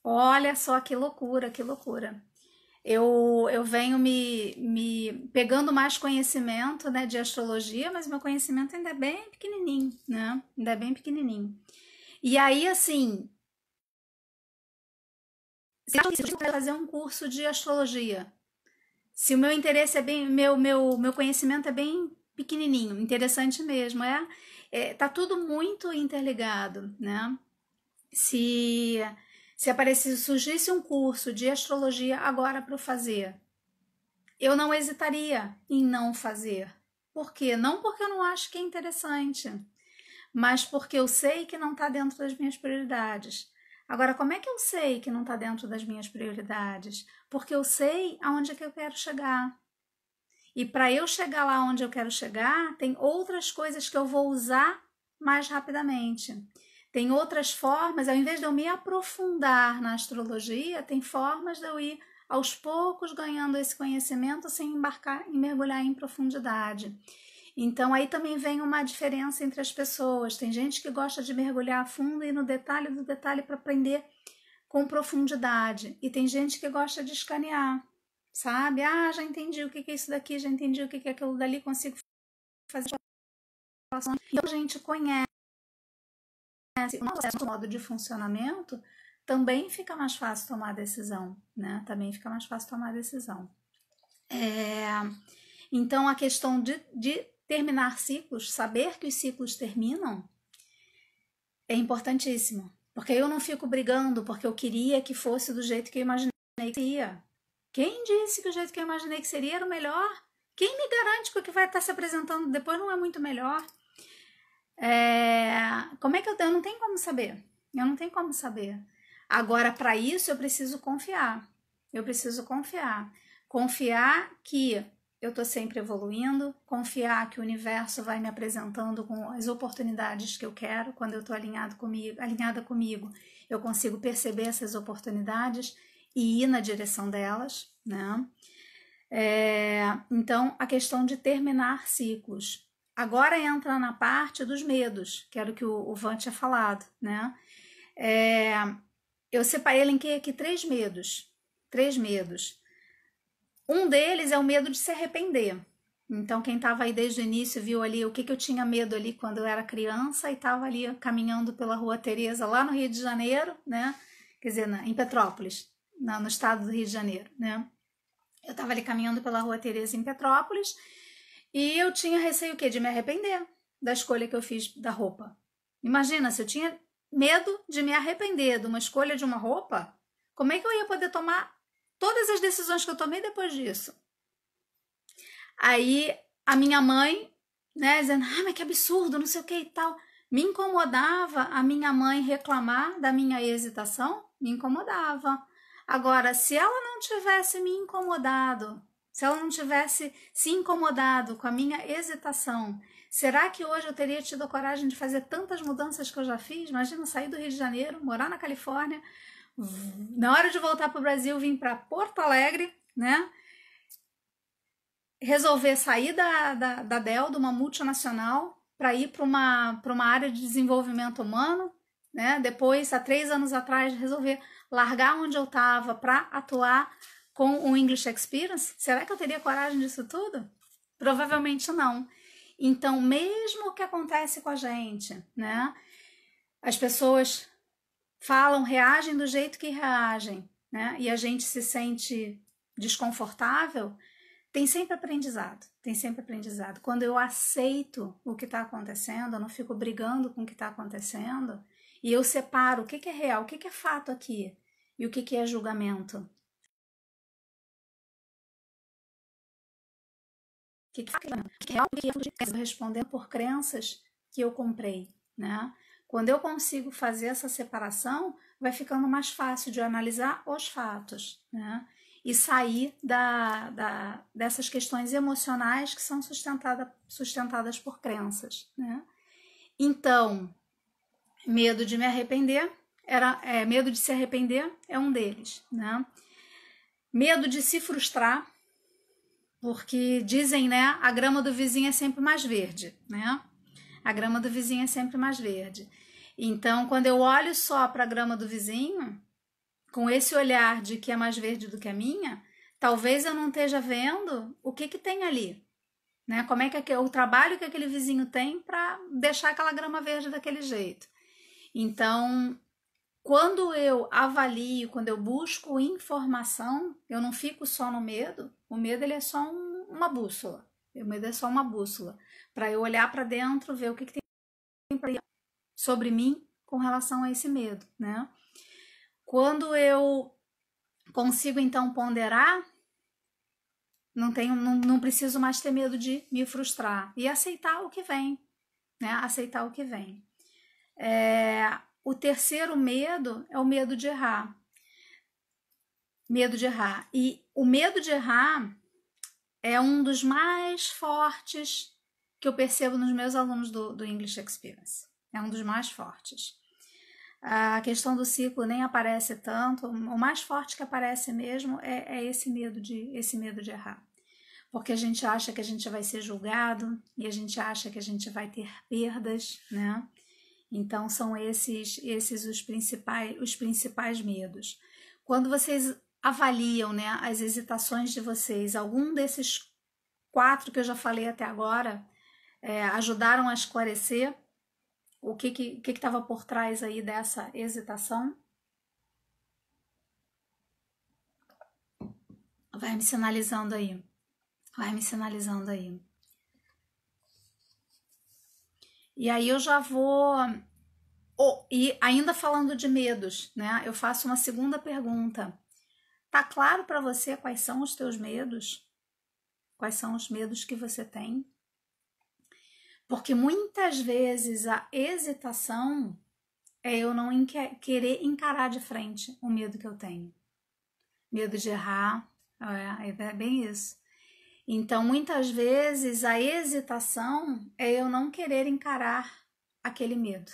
Olha só que loucura, que loucura. Eu venho me pegando mais conhecimento, né, de astrologia, mas meu conhecimento ainda é bem pequenininho, né? Ainda é bem pequenininho. E aí, assim, se eu quero fazer um curso de astrologia, se o meu interesse é bem, meu conhecimento é bem pequenininho, interessante mesmo, tá tudo muito interligado, né? Se surgisse um curso de astrologia agora para eu fazer, eu não hesitaria em não fazer. Por quê? Não porque eu não acho que é interessante, mas porque eu sei que não está dentro das minhas prioridades. Agora, como é que eu sei que não está dentro das minhas prioridades? Porque eu sei aonde é que eu quero chegar. E para eu chegar lá onde eu quero chegar, tem outras coisas que eu vou usar mais rapidamente. Tem outras formas, ao invés de eu me aprofundar na astrologia, tem formas de eu ir aos poucos ganhando esse conhecimento sem mergulhar em profundidade. Então aí também vem uma diferença entre as pessoas. Tem gente que gosta de mergulhar a fundo e no detalhe do detalhe para aprender com profundidade. E tem gente que gosta de escanear, sabe? Ah, já entendi o que é isso daqui, já entendi o que é aquilo dali, consigo fazer. E a gente conhece o nosso modo de funcionamento, também fica mais fácil tomar decisão, né? Também fica mais fácil tomar decisão. Então, a questão de terminar ciclos, saber que os ciclos terminam, é importantíssimo. Porque eu não fico brigando porque eu queria que fosse do jeito que eu imaginei que seria. Quem disse que o jeito que eu imaginei que seria era o melhor? Quem me garante que o que vai estar se apresentando depois não é muito melhor? Como é que eu não tenho como saber? Eu não tenho como saber. Agora, para isso, eu preciso confiar. Eu preciso confiar. Confiar que eu estou sempre evoluindo, confiar que o universo vai me apresentando com as oportunidades que eu quero. Quando eu estou alinhada comigo, eu consigo perceber essas oportunidades e ir na direção delas, né? Então, a questão de terminar ciclos. Agora entra na parte dos medos, que era o que o Van tinha falado, né? Eu separei, elenquei aqui 3 medos. 3 medos. Um deles é o medo de se arrepender. Então, quem estava aí desde o início viu ali o que eu tinha medo ali quando eu era criança e estava ali caminhando pela Rua Teresa, lá no Rio de Janeiro, né? Quer dizer, em Petrópolis, no estado do Rio de Janeiro, né? Eu estava ali caminhando pela Rua Teresa em Petrópolis e eu tinha receio o quê? De me arrepender da escolha que eu fiz da roupa. Imagina, se eu tinha medo de me arrepender de uma escolha de uma roupa, como é que eu ia poder tomar todas as decisões que eu tomei depois disso? Aí a minha mãe, né, dizendo, mas que absurdo, não sei o que e tal. Me incomodava a minha mãe reclamar da minha hesitação, me incomodava. Agora, se ela não tivesse me incomodado, se ela não tivesse se incomodado com a minha hesitação, será que hoje eu teria tido a coragem de fazer tantas mudanças que eu já fiz? Imagina sair do Rio de Janeiro, morar na Califórnia, na hora de voltar para o Brasil, vim para Porto Alegre, né? Resolver sair da Dell, de uma multinacional, para ir para uma área de desenvolvimento humano, né? Depois, há 3 anos atrás, resolver largar onde eu estava para atuar com o English Experience. Será que eu teria coragem disso tudo? Provavelmente não. Então, mesmo o que acontece com a gente, né? As pessoas falam, reagem do jeito que reagem, né? E a gente se sente desconfortável. Tem sempre aprendizado, tem sempre aprendizado. Quando eu aceito o que está acontecendo, eu não fico brigando com o que está acontecendo, e eu separo o que é real, o que é fato aqui, e o que é julgamento. O que é real, o que é fugitiva, respondendo por crenças que eu comprei, né? Quando eu consigo fazer essa separação, vai ficando mais fácil de analisar os fatos, né? E sair dessas questões emocionais que são sustentadas por crenças, né? Então, medo de me arrepender, medo de se arrepender é um deles, né? Medo de se frustrar, porque dizem, né, a grama do vizinho é sempre mais verde, né? A grama do vizinho é sempre mais verde. Então, quando eu olho só para a grama do vizinho, com esse olhar de que é mais verde do que a minha, talvez eu não esteja vendo o que tem ali, né? Como é que o trabalho que aquele vizinho tem para deixar aquela grama verde daquele jeito. Então, quando eu avalio, quando eu busco informação, eu não fico só no medo. O medo ele é só uma bússola. O medo é só uma bússola para eu olhar para dentro, ver o que tem sobre mim com relação a esse medo, né? Quando eu consigo então ponderar, não preciso mais ter medo de me frustrar e aceitar o que vem, né? Aceitar o que vem. O terceiro medo é o medo de errar. Medo de errar. E o medo de errar é um dos mais fortes que eu percebo nos meus alunos do English Experience. É um dos mais fortes. A questão do ciclo nem aparece tanto, o mais forte que aparece mesmo é esse medo de errar. Porque a gente acha que a gente vai ser julgado e a gente acha que a gente vai ter perdas, né? Então são esses os principais medos. Quando vocês avaliam, né, as hesitações de vocês, algum desses 4 que eu já falei até agora ajudaram a esclarecer o que estava por trás aí dessa hesitação? Vai me sinalizando aí. Vai me sinalizando aí. E aí eu já vou... e ainda falando de medos, né? Eu faço uma segunda pergunta. Tá claro para você quais são os teus medos? Quais são os medos que você tem? Porque muitas vezes a hesitação é eu não querer encarar de frente o medo que eu tenho. Medo de errar, é bem isso. Então, muitas vezes a hesitação é eu não querer encarar aquele medo.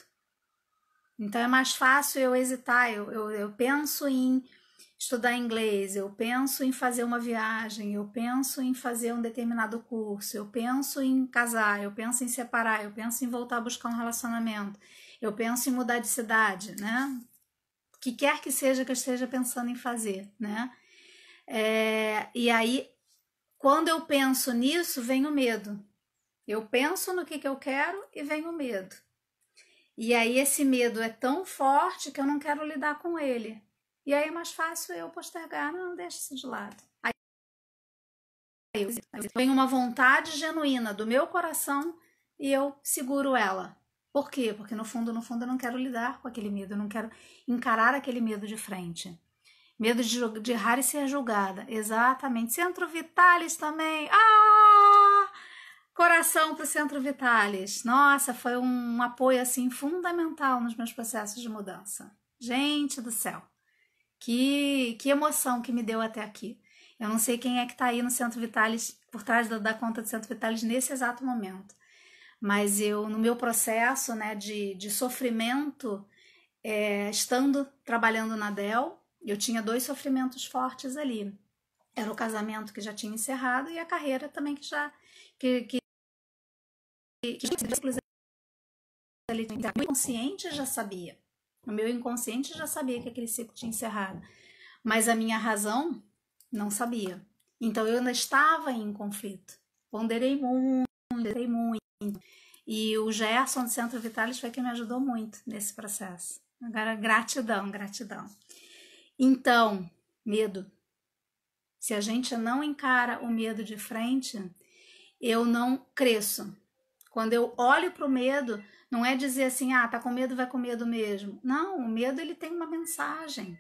Então, é mais fácil eu hesitar, eu penso em estudar inglês, eu penso em fazer uma viagem, eu penso em fazer um determinado curso, eu penso em casar, eu penso em separar, eu penso em voltar a buscar um relacionamento, eu penso em mudar de cidade, né? O que quer que seja que eu esteja pensando em fazer, né? E aí, quando eu penso nisso, vem o medo. Eu penso no que eu quero e vem o medo. E aí esse medo é tão forte que eu não quero lidar com ele. E aí é mais fácil eu postergar, não, deixa isso de lado. Aí vem uma vontade genuína do meu coração e eu seguro ela. Por quê? Porque no fundo eu não quero lidar com aquele medo, eu não quero encarar aquele medo de frente. Medo de errar e ser julgada. Exatamente. Centro Vitalis também. Coração para o Centro Vitalis. Nossa, foi um apoio assim fundamental nos meus processos de mudança. Gente do céu. Que emoção que me deu até aqui. Eu não sei quem é que está aí no Centro Vitalis, por trás da conta do Centro Vitalis nesse exato momento. Mas eu, no meu processo, né, de sofrimento, estando trabalhando na Dell, eu tinha 2 sofrimentos fortes ali. Era o casamento que já tinha encerrado e a carreira também que já... O meu inconsciente já sabia. O meu inconsciente já sabia que aquele ciclo tinha encerrado. Mas a minha razão não sabia. Então eu ainda estava em conflito. Ponderei muito. E o Gerson do Centro Vitalis foi quem me ajudou muito nesse processo. Agora, gratidão. Então, medo. Se a gente não encara o medo de frente, eu não cresço. Quando eu olho para o medo, não é dizer assim, tá com medo, vai com medo mesmo. Não, o medo ele tem uma mensagem.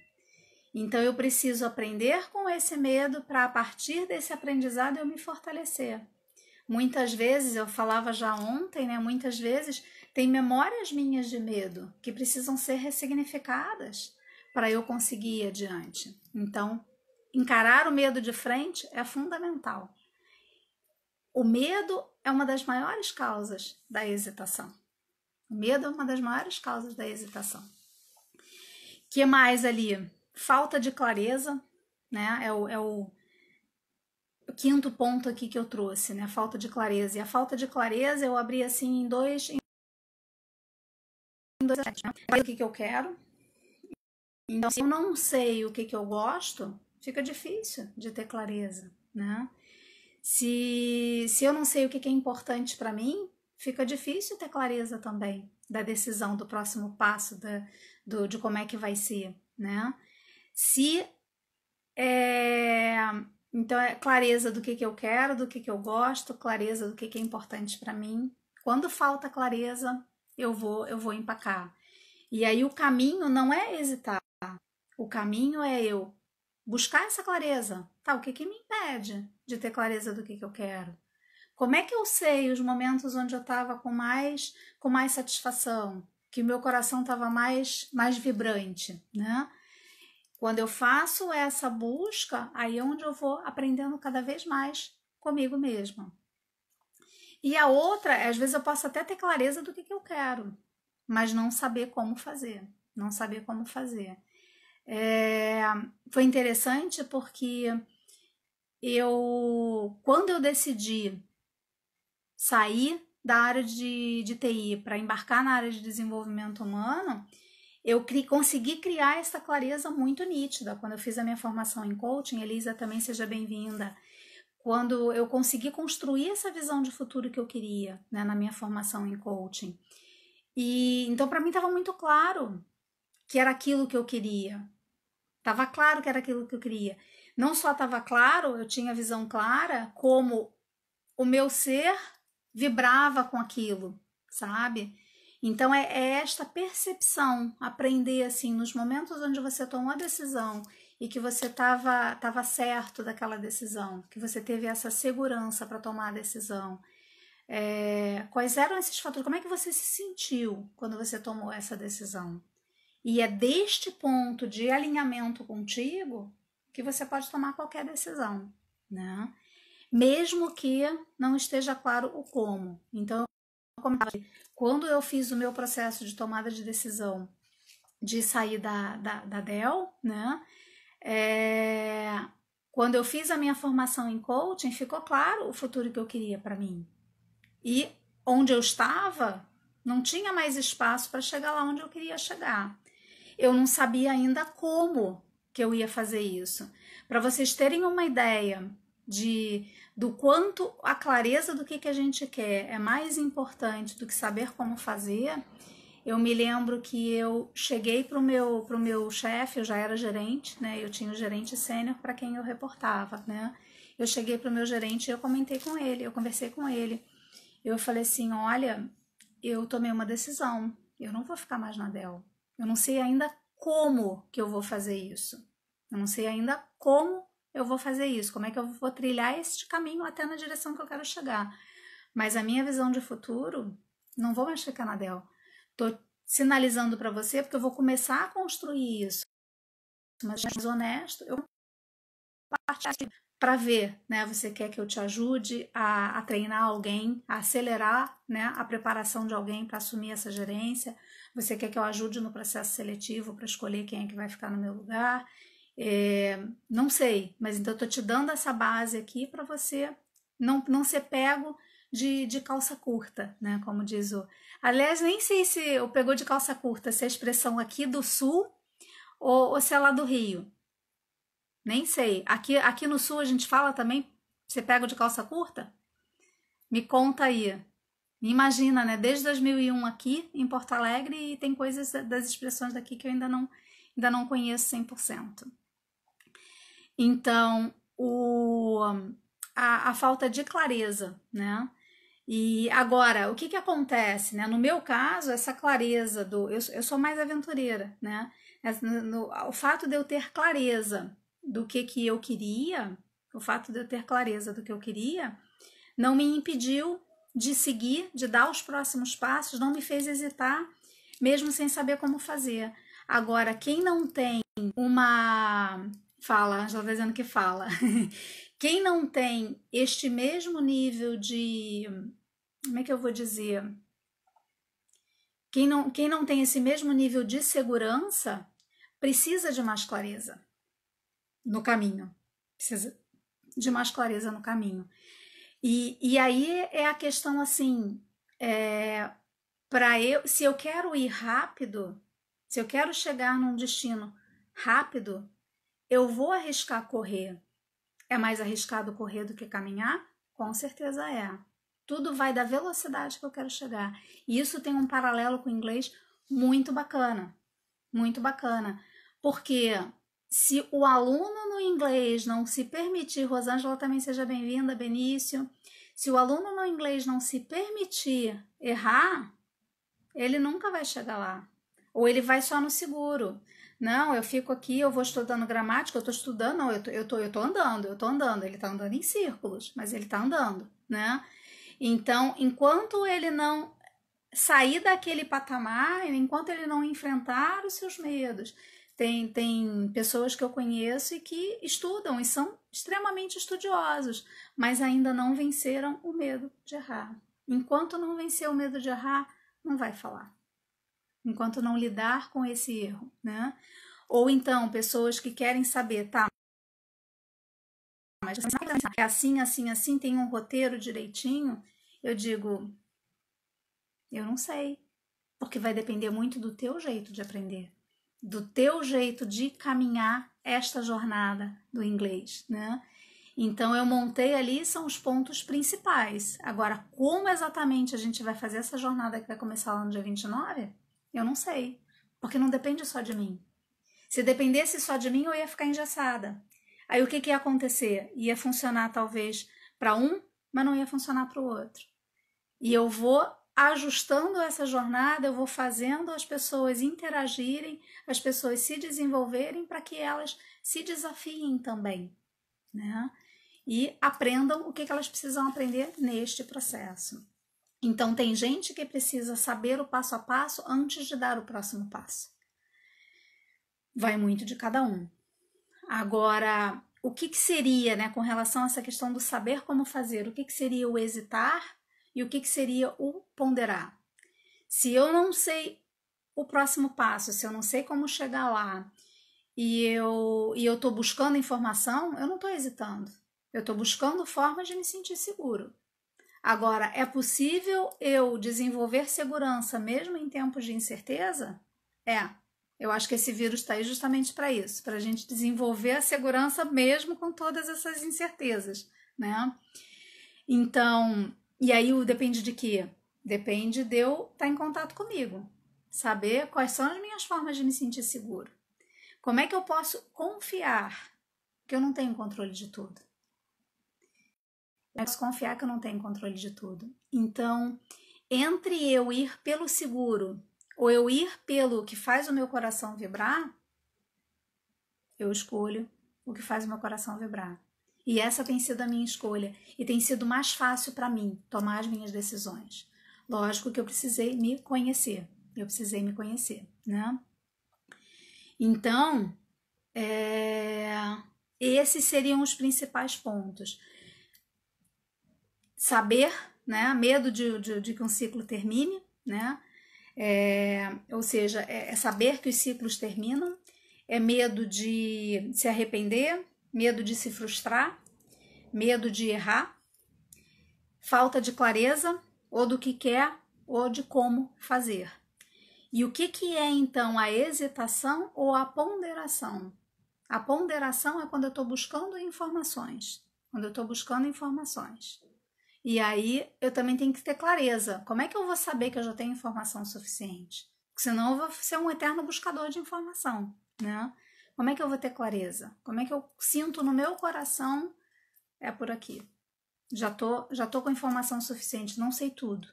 Então eu preciso aprender com esse medo para a partir desse aprendizado eu me fortalecer. Muitas vezes, eu falava já ontem, né? Muitas vezes tem memórias minhas de medo que precisam ser ressignificadas para eu conseguir ir adiante. Então, encarar o medo de frente é fundamental. O medo é uma das maiores causas da hesitação. O medo é uma das maiores causas da hesitação. Que mais ali? Falta de clareza, né? É o 5º ponto aqui que eu trouxe, né? Falta de clareza. E a falta de clareza eu abri assim em dois aspectos. O que eu quero. Então, se eu não sei o que eu gosto, fica difícil de ter clareza, né? Se eu não sei o que é importante para mim, fica difícil ter clareza também da decisão, do próximo passo, de como é que vai ser, né? Então, é clareza do que eu quero, do que eu gosto, clareza do que é importante para mim. Quando falta clareza, eu vou empacar. E aí o caminho não é hesitar, o caminho é eu buscar essa clareza. Tá, o que me impede de ter clareza do que eu quero? Como é que eu sei os momentos onde eu estava com mais satisfação, que o meu coração estava mais vibrante, né? Quando eu faço essa busca, aí é onde eu vou aprendendo cada vez mais comigo mesma. E a outra, às vezes eu posso até ter clareza do que eu quero, mas não saber como fazer, Foi interessante porque quando eu decidi sair da área de TI para embarcar na área de desenvolvimento humano, eu consegui criar essa clareza muito nítida. Quando eu fiz a minha formação em coaching, Elisa, também seja bem-vinda, quando eu consegui construir essa visão de futuro que eu queria, né, na minha formação em coaching. E então para mim estava muito claro que era aquilo que eu queria. Estava claro que era aquilo que eu queria. Não só estava claro, eu tinha a visão clara, como o meu ser vibrava com aquilo, sabe? Então é esta percepção, aprender assim, nos momentos onde você tomou a decisão e que você estava certo daquela decisão, que você teve essa segurança para tomar a decisão. Quais eram esses fatores? Como é que você se sentiu quando você tomou essa decisão? E é deste ponto de alinhamento contigo que você pode tomar qualquer decisão, né? Mesmo que não esteja claro o como. Então, quando eu fiz o meu processo de tomada de decisão de sair da Dell, né? Quando eu fiz a minha formação em coaching, ficou claro o futuro que eu queria para mim. E onde eu estava, não tinha mais espaço para chegar lá onde eu queria chegar. Eu não sabia ainda como que eu ia fazer isso. Para vocês terem uma ideia, do quanto a clareza do que a gente quer é mais importante do que saber como fazer. Eu me lembro que eu cheguei pro meu chefe, eu já era gerente, né? Eu tinha o gerente sênior para quem eu reportava, né? Eu cheguei pro meu gerente e eu comentei com ele, eu conversei com ele. Eu falei assim, olha, eu tomei uma decisão, eu não vou ficar mais na Dell. Eu não sei ainda como que eu vou fazer isso. Eu não sei ainda como eu vou fazer isso, como é que eu vou trilhar este caminho até na direção que eu quero chegar. Mas a minha visão de futuro, não vou mais ficar na Dell. Tô sinalizando para você porque eu vou começar a construir isso. Mas mais honesto, eu partir para ver, né? Você quer que eu te ajude a treinar alguém, a acelerar, né, a preparação de alguém para assumir essa gerência? Você quer que eu ajude no processo seletivo para escolher quem é que vai ficar no meu lugar? Não sei, mas então eu tô te dando essa base aqui para você não ser pego de calça curta, né? Como diz o. Aliás, nem sei se eu pegou de calça curta, se é a expressão aqui do sul ou se é lá do Rio. Nem sei. Aqui no sul a gente fala também, você pega de calça curta? Me conta aí. Imagina, né? Desde 2001 aqui em Porto Alegre e tem coisas das expressões daqui que eu ainda não conheço 100%. Então, a falta de clareza, né? E agora, o que acontece, né? No meu caso, essa clareza eu sou mais aventureira, né? O fato de eu ter clareza do que eu queria, o fato de eu ter clareza do que eu queria, não me impediu de seguir, de dar os próximos passos, não me fez hesitar, mesmo sem saber como fazer. Agora, quem não tem uma... Fala, a Angela está dizendo que fala. Quem não tem este mesmo nível de... Como é que eu vou dizer? Quem não tem esse mesmo nível de segurança precisa de mais clareza no caminho. Precisa de mais clareza no caminho. E aí é a questão assim, se eu quero ir rápido, se eu quero chegar num destino rápido, eu vou arriscar correr. É mais arriscado correr do que caminhar? Com certeza é. Tudo vai da velocidade que eu quero chegar. E isso tem um paralelo com o inglês muito bacana. Muito bacana. Porque se o aluno no inglês não se permitir, Rosângela também seja bem-vinda, Benício, se o aluno no inglês não se permitir errar, ele nunca vai chegar lá. Ou ele vai só no seguro. Não, eu fico aqui, eu vou estudando gramática, eu tô estudando, não, eu tô andando, ele tá andando em círculos, mas ele tá andando, né? Então, enquanto ele não sair daquele patamar, enquanto ele não enfrentar os seus medos, tem pessoas que eu conheço e que estudam e são extremamente estudiosos, mas ainda não venceram o medo de errar. Enquanto não vencer o medo de errar, não vai falar. Enquanto não lidar com esse erro, né? Ou então, pessoas que querem saber, tá, mas é assim, assim, assim, tem um roteiro direitinho, eu digo, eu não sei, porque vai depender muito do teu jeito de aprender, do teu jeito de caminhar esta jornada do inglês, né? Então, eu montei ali, são os pontos principais. Agora, como exatamente a gente vai fazer essa jornada que vai começar lá no dia 29? Eu não sei, porque não depende só de mim. Se dependesse só de mim, eu ia ficar engessada. Aí o que ia acontecer? Ia funcionar talvez para um, mas não ia funcionar para o outro. E eu vou ajustando essa jornada, eu vou fazendo as pessoas interagirem, as pessoas se desenvolverem para que elas se desafiem também, né? E aprendam o que elas precisam aprender neste processo. Então, tem gente que precisa saber o passo a passo antes de dar o próximo passo. Vai muito de cada um. Agora, o que seria, né, com relação a essa questão do saber como fazer, o que seria o hesitar e o que seria o ponderar? Se eu não sei o próximo passo, se eu não sei como chegar lá e eu estou buscando informação, eu não estou hesitando. Eu estou buscando formas de me sentir seguro. Agora, é possível eu desenvolver segurança mesmo em tempos de incerteza? Eu acho que esse vírus está aí justamente para isso, para a gente desenvolver a segurança mesmo com todas essas incertezas, né? Então, e aí depende de quê? Depende de eu estar em contato comigo, saber quais são as minhas formas de me sentir seguro. Como é que eu posso confiar que eu não tenho controle de tudo? Eu posso confiar que eu não tenho controle de tudo. Então, entre eu ir pelo seguro ou eu ir pelo que faz o meu coração vibrar, eu escolho o que faz o meu coração vibrar. E essa tem sido a minha escolha e tem sido mais fácil para mim tomar as minhas decisões. Lógico que eu precisei me conhecer. Né? Então, esses seriam os principais pontos. Saber, né? Medo de que um ciclo termine, né? Ou seja, é saber que os ciclos terminam, é medo de se arrepender, medo de se frustrar, medo de errar, falta de clareza, ou do que quer, ou de como fazer. E o que é então a hesitação ou a ponderação? A ponderação é quando eu estou buscando informações. E aí eu também tenho que ter clareza. Como é que eu vou saber que eu já tenho informação suficiente? Porque senão eu vou ser um eterno buscador de informação, né? Como é que eu vou ter clareza? Como é que eu sinto no meu coração? É por aqui. Já tô com informação suficiente, não sei tudo,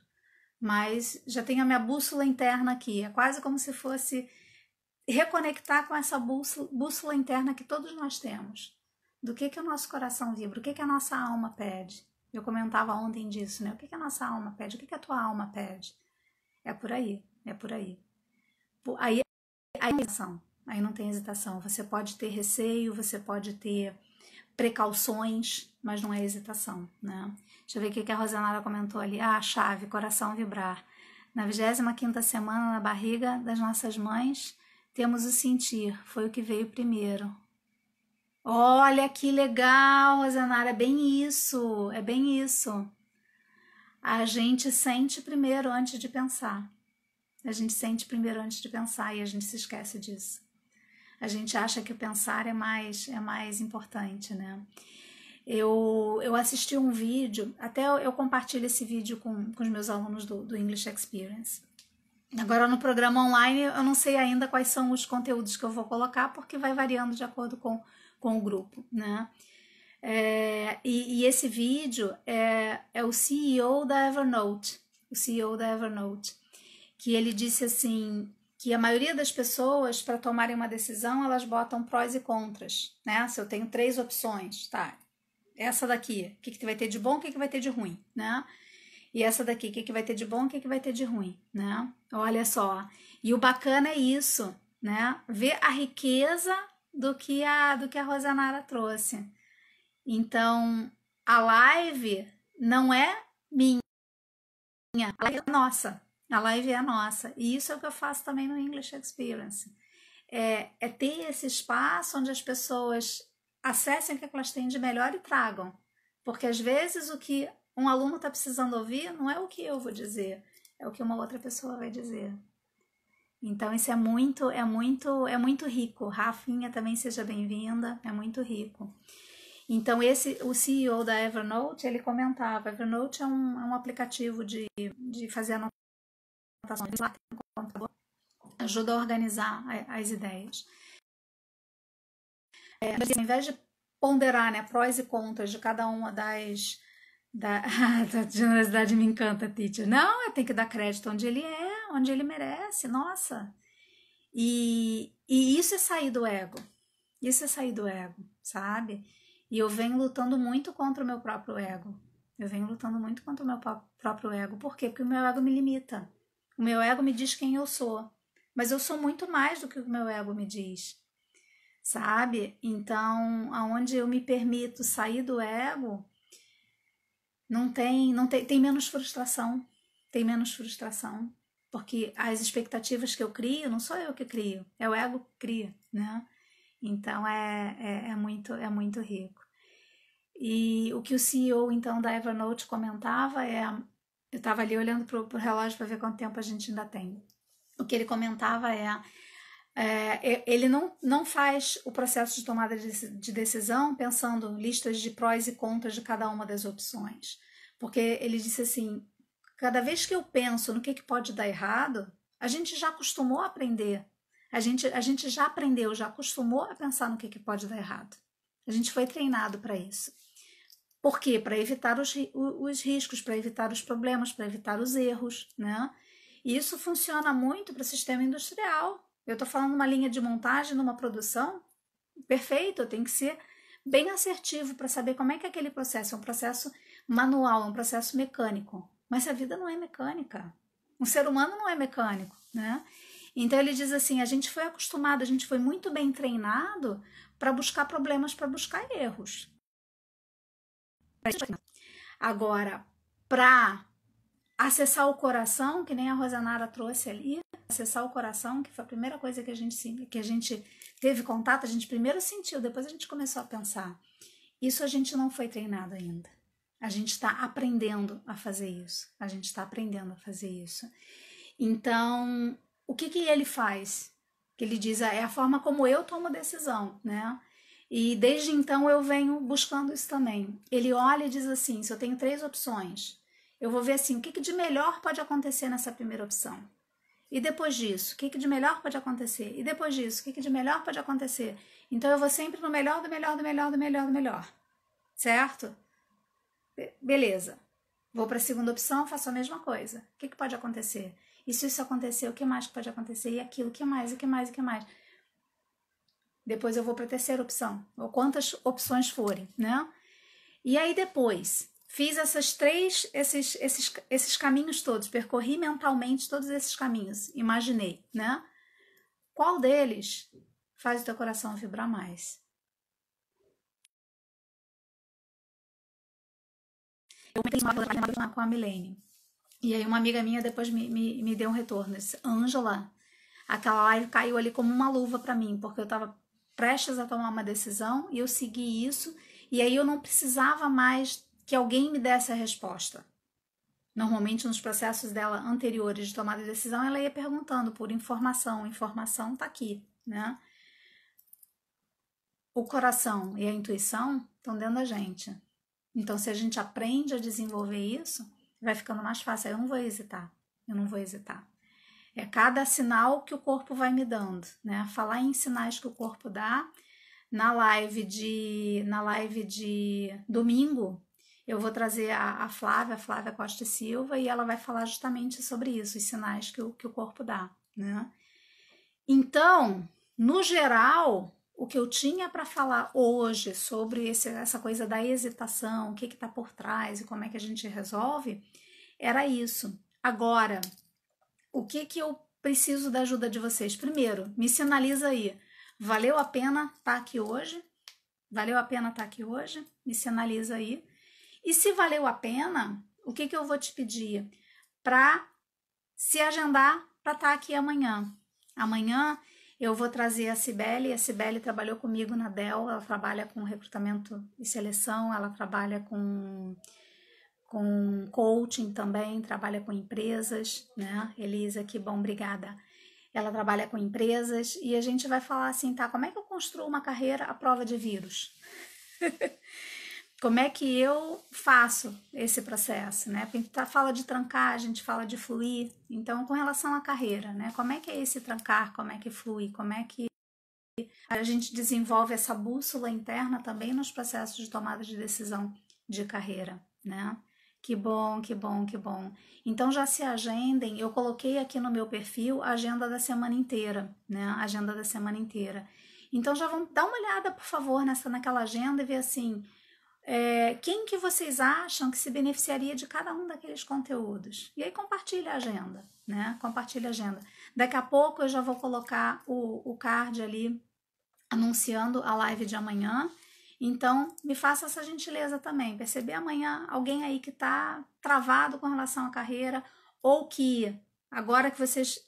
mas já tenho a minha bússola interna aqui. É quase como se fosse reconectar com essa bússola interna que todos nós temos. Do que o nosso coração vibra, o que a nossa alma pede. Eu comentava ontem disso, né? O que a nossa alma pede, o que a tua alma pede. É por aí. Aí não tem hesitação. Você pode ter receio, você pode ter precauções, mas não é hesitação, né? Deixa eu ver o que a Rosanara comentou ali. Ah, chave, coração vibrar. Na 25ª semana na barriga das nossas mães, temos o sentir. Foi o que veio primeiro. Olha que legal, Rosanara. É bem isso. A gente sente primeiro antes de pensar. E a gente se esquece disso. A gente acha que o pensar é mais importante, né? Eu assisti um vídeo, até eu compartilho esse vídeo com os meus alunos do English Experience. Agora no programa online eu não sei ainda quais são os conteúdos que eu vou colocar, porque vai variando de acordo com o grupo, né? E esse vídeo é o CEO da Evernote, que ele disse assim, que a maioria das pessoas, para tomarem uma decisão, elas botam prós e contras, né? Se eu tenho 3 opções, tá? Essa daqui, o que vai ter de bom, o que vai ter de ruim, né? E essa daqui, o que vai ter de bom, o que vai ter de ruim, né? Olha só. E o bacana é isso, né? Ver a riqueza do que a Rosanara trouxe. Então, a live não é minha, a live é nossa. A live é nossa. E isso é o que eu faço também no English Experience. É ter esse espaço onde as pessoas acessem o que elas têm de melhor e tragam. Porque às vezes o que um aluno está precisando ouvir não é o que eu vou dizer, é o que uma outra pessoa vai dizer. Então isso é muito rico. Rafinha, também seja bem-vinda, é muito rico. Então o CEO da Evernote, ele comentava, Evernote é um aplicativo de fazer anotações lá no computador, ajuda a organizar as ideias. Ao invés de ponderar, né, prós e contras de cada uma das... A generosidade me encanta, teacher. Não, tem que dar crédito onde ele é, onde ele merece, nossa. E isso é sair do ego. Sabe? E eu venho lutando muito contra o meu próprio ego. Por quê? Porque o meu ego me limita. O meu ego me diz quem eu sou. Mas eu sou muito mais do que o meu ego me diz. Sabe? Então, aonde eu me permito sair do ego, tem menos frustração. Porque as expectativas que eu crio, não sou eu que crio, é o ego que cria, né? Então é muito rico. E o que o CEO então da Evernote comentava eu estava ali olhando para o relógio para ver quanto tempo a gente ainda tem. O que ele comentava Ele não faz o processo de tomada de decisão pensando listas de prós e contras de cada uma das opções. Porque ele disse assim, cada vez que eu penso no que pode dar errado, a gente já acostumou a aprender. A gente já aprendeu, já acostumou a pensar no que pode dar errado. A gente foi treinado para isso. Por quê? Para evitar os riscos, para evitar os problemas, para evitar os erros, né? E isso funciona muito para o sistema industrial. Eu estou falando uma linha de montagem, numa produção, perfeito, eu tenho que ser bem assertivo para saber como é que aquele processo é um processo manual, um processo mecânico. Mas a vida não é mecânica. Um ser humano não é mecânico, né? Então ele diz assim, a gente foi acostumado, a gente foi muito bem treinado para buscar problemas, para buscar erros. Agora, para acessar o coração, que nem a Rosanara trouxe ali, acessar o coração, que foi a primeira coisa que a gente teve contato, a gente primeiro sentiu, depois a gente começou a pensar. Isso a gente não foi treinado ainda. A gente está aprendendo a fazer isso. A gente está aprendendo a fazer isso. Então, o que ele faz? Que ele diz, é a forma como eu tomo decisão, né? E desde então eu venho buscando isso também. Ele olha e diz assim, se eu tenho 3 opções, eu vou ver assim, o que de melhor pode acontecer nessa primeira opção? E depois disso, o que de melhor pode acontecer? E depois disso, o que de melhor pode acontecer? Então eu vou sempre no melhor, do melhor, do melhor, do melhor, do melhor. Certo? Beleza. Vou para a segunda opção, faço a mesma coisa. O que pode acontecer? E se isso acontecer, o que mais pode acontecer? E aquilo, o que mais, o que mais, o que mais? Depois eu vou para a terceira opção, ou quantas opções forem, né? E aí depois, fiz esses caminhos todos, percorri mentalmente todos esses caminhos, imaginei, né? Qual deles faz o teu coração vibrar mais? Eu comentei com a Milene. E aí uma amiga minha depois me deu um retorno. Disse, Ângela, aquela live caiu ali como uma luva para mim, porque eu estava prestes a tomar uma decisão e eu segui isso. E aí eu não precisava mais que alguém me desse a resposta. Normalmente nos processos dela anteriores de tomada de decisão, ela ia perguntando por informação. Informação tá aqui, né? O coração e a intuição estão dentro da gente. Então, se a gente aprende a desenvolver isso, vai ficando mais fácil. Eu não vou hesitar. Eu não vou hesitar. É cada sinal que o corpo vai me dando, né? Falar em sinais que o corpo dá, na live de domingo, eu vou trazer a Flávia Costa e Silva, e ela vai falar justamente sobre isso, os sinais que o corpo dá, né? Então, no geral, o que eu tinha para falar hoje sobre essa coisa da hesitação, o que está por trás e como é que a gente resolve, era isso. Agora, o que eu preciso da ajuda de vocês? Primeiro, me sinaliza aí. Valeu a pena estar aqui hoje? Valeu a pena estar aqui hoje? Me sinaliza aí. E se valeu a pena, o que eu vou te pedir? Para se agendar para estar aqui amanhã. Amanhã eu vou trazer a Cibele. A Cibele trabalhou comigo na Dell, ela trabalha com recrutamento e seleção, ela trabalha com coaching também, trabalha com empresas, né? Elisa, que bom, obrigada. Ela trabalha com empresas e a gente vai falar assim, tá? Como é que eu construo uma carreira à prova de vírus? Como é que eu faço esse processo, né? Porque a gente fala de trancar, a gente fala de fluir. Então, com relação à carreira, né? Como é que é esse trancar? Como é que flui? Como é que a gente desenvolve essa bússola interna também nos processos de tomada de decisão de carreira, né? Que bom, que bom, que bom. Então já se agendem, eu coloquei aqui no meu perfil a agenda da semana inteira, né? A agenda da semana inteira. Então já vão dar uma olhada, por favor, naquela agenda e ver assim, quem que vocês acham que se beneficiaria de cada um daqueles conteúdos. E aí compartilha a agenda, né? Compartilha a agenda. Daqui a pouco eu já vou colocar o card ali anunciando a live de amanhã. Então, me faça essa gentileza também, perceber amanhã alguém aí que está travado com relação à carreira, ou que, agora que vocês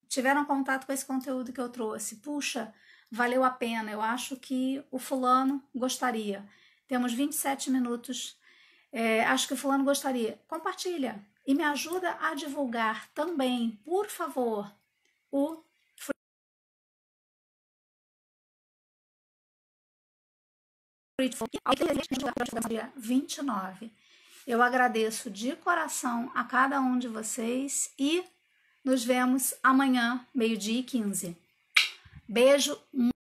tiveram contato com esse conteúdo que eu trouxe, puxa, valeu a pena, eu acho que o fulano gostaria. Temos 27 minutos, acho que o fulano gostaria. Compartilha e me ajuda a divulgar também, por favor, o dia 29. Eu agradeço de coração a cada um de vocês e nos vemos amanhã, 12h15. Beijo.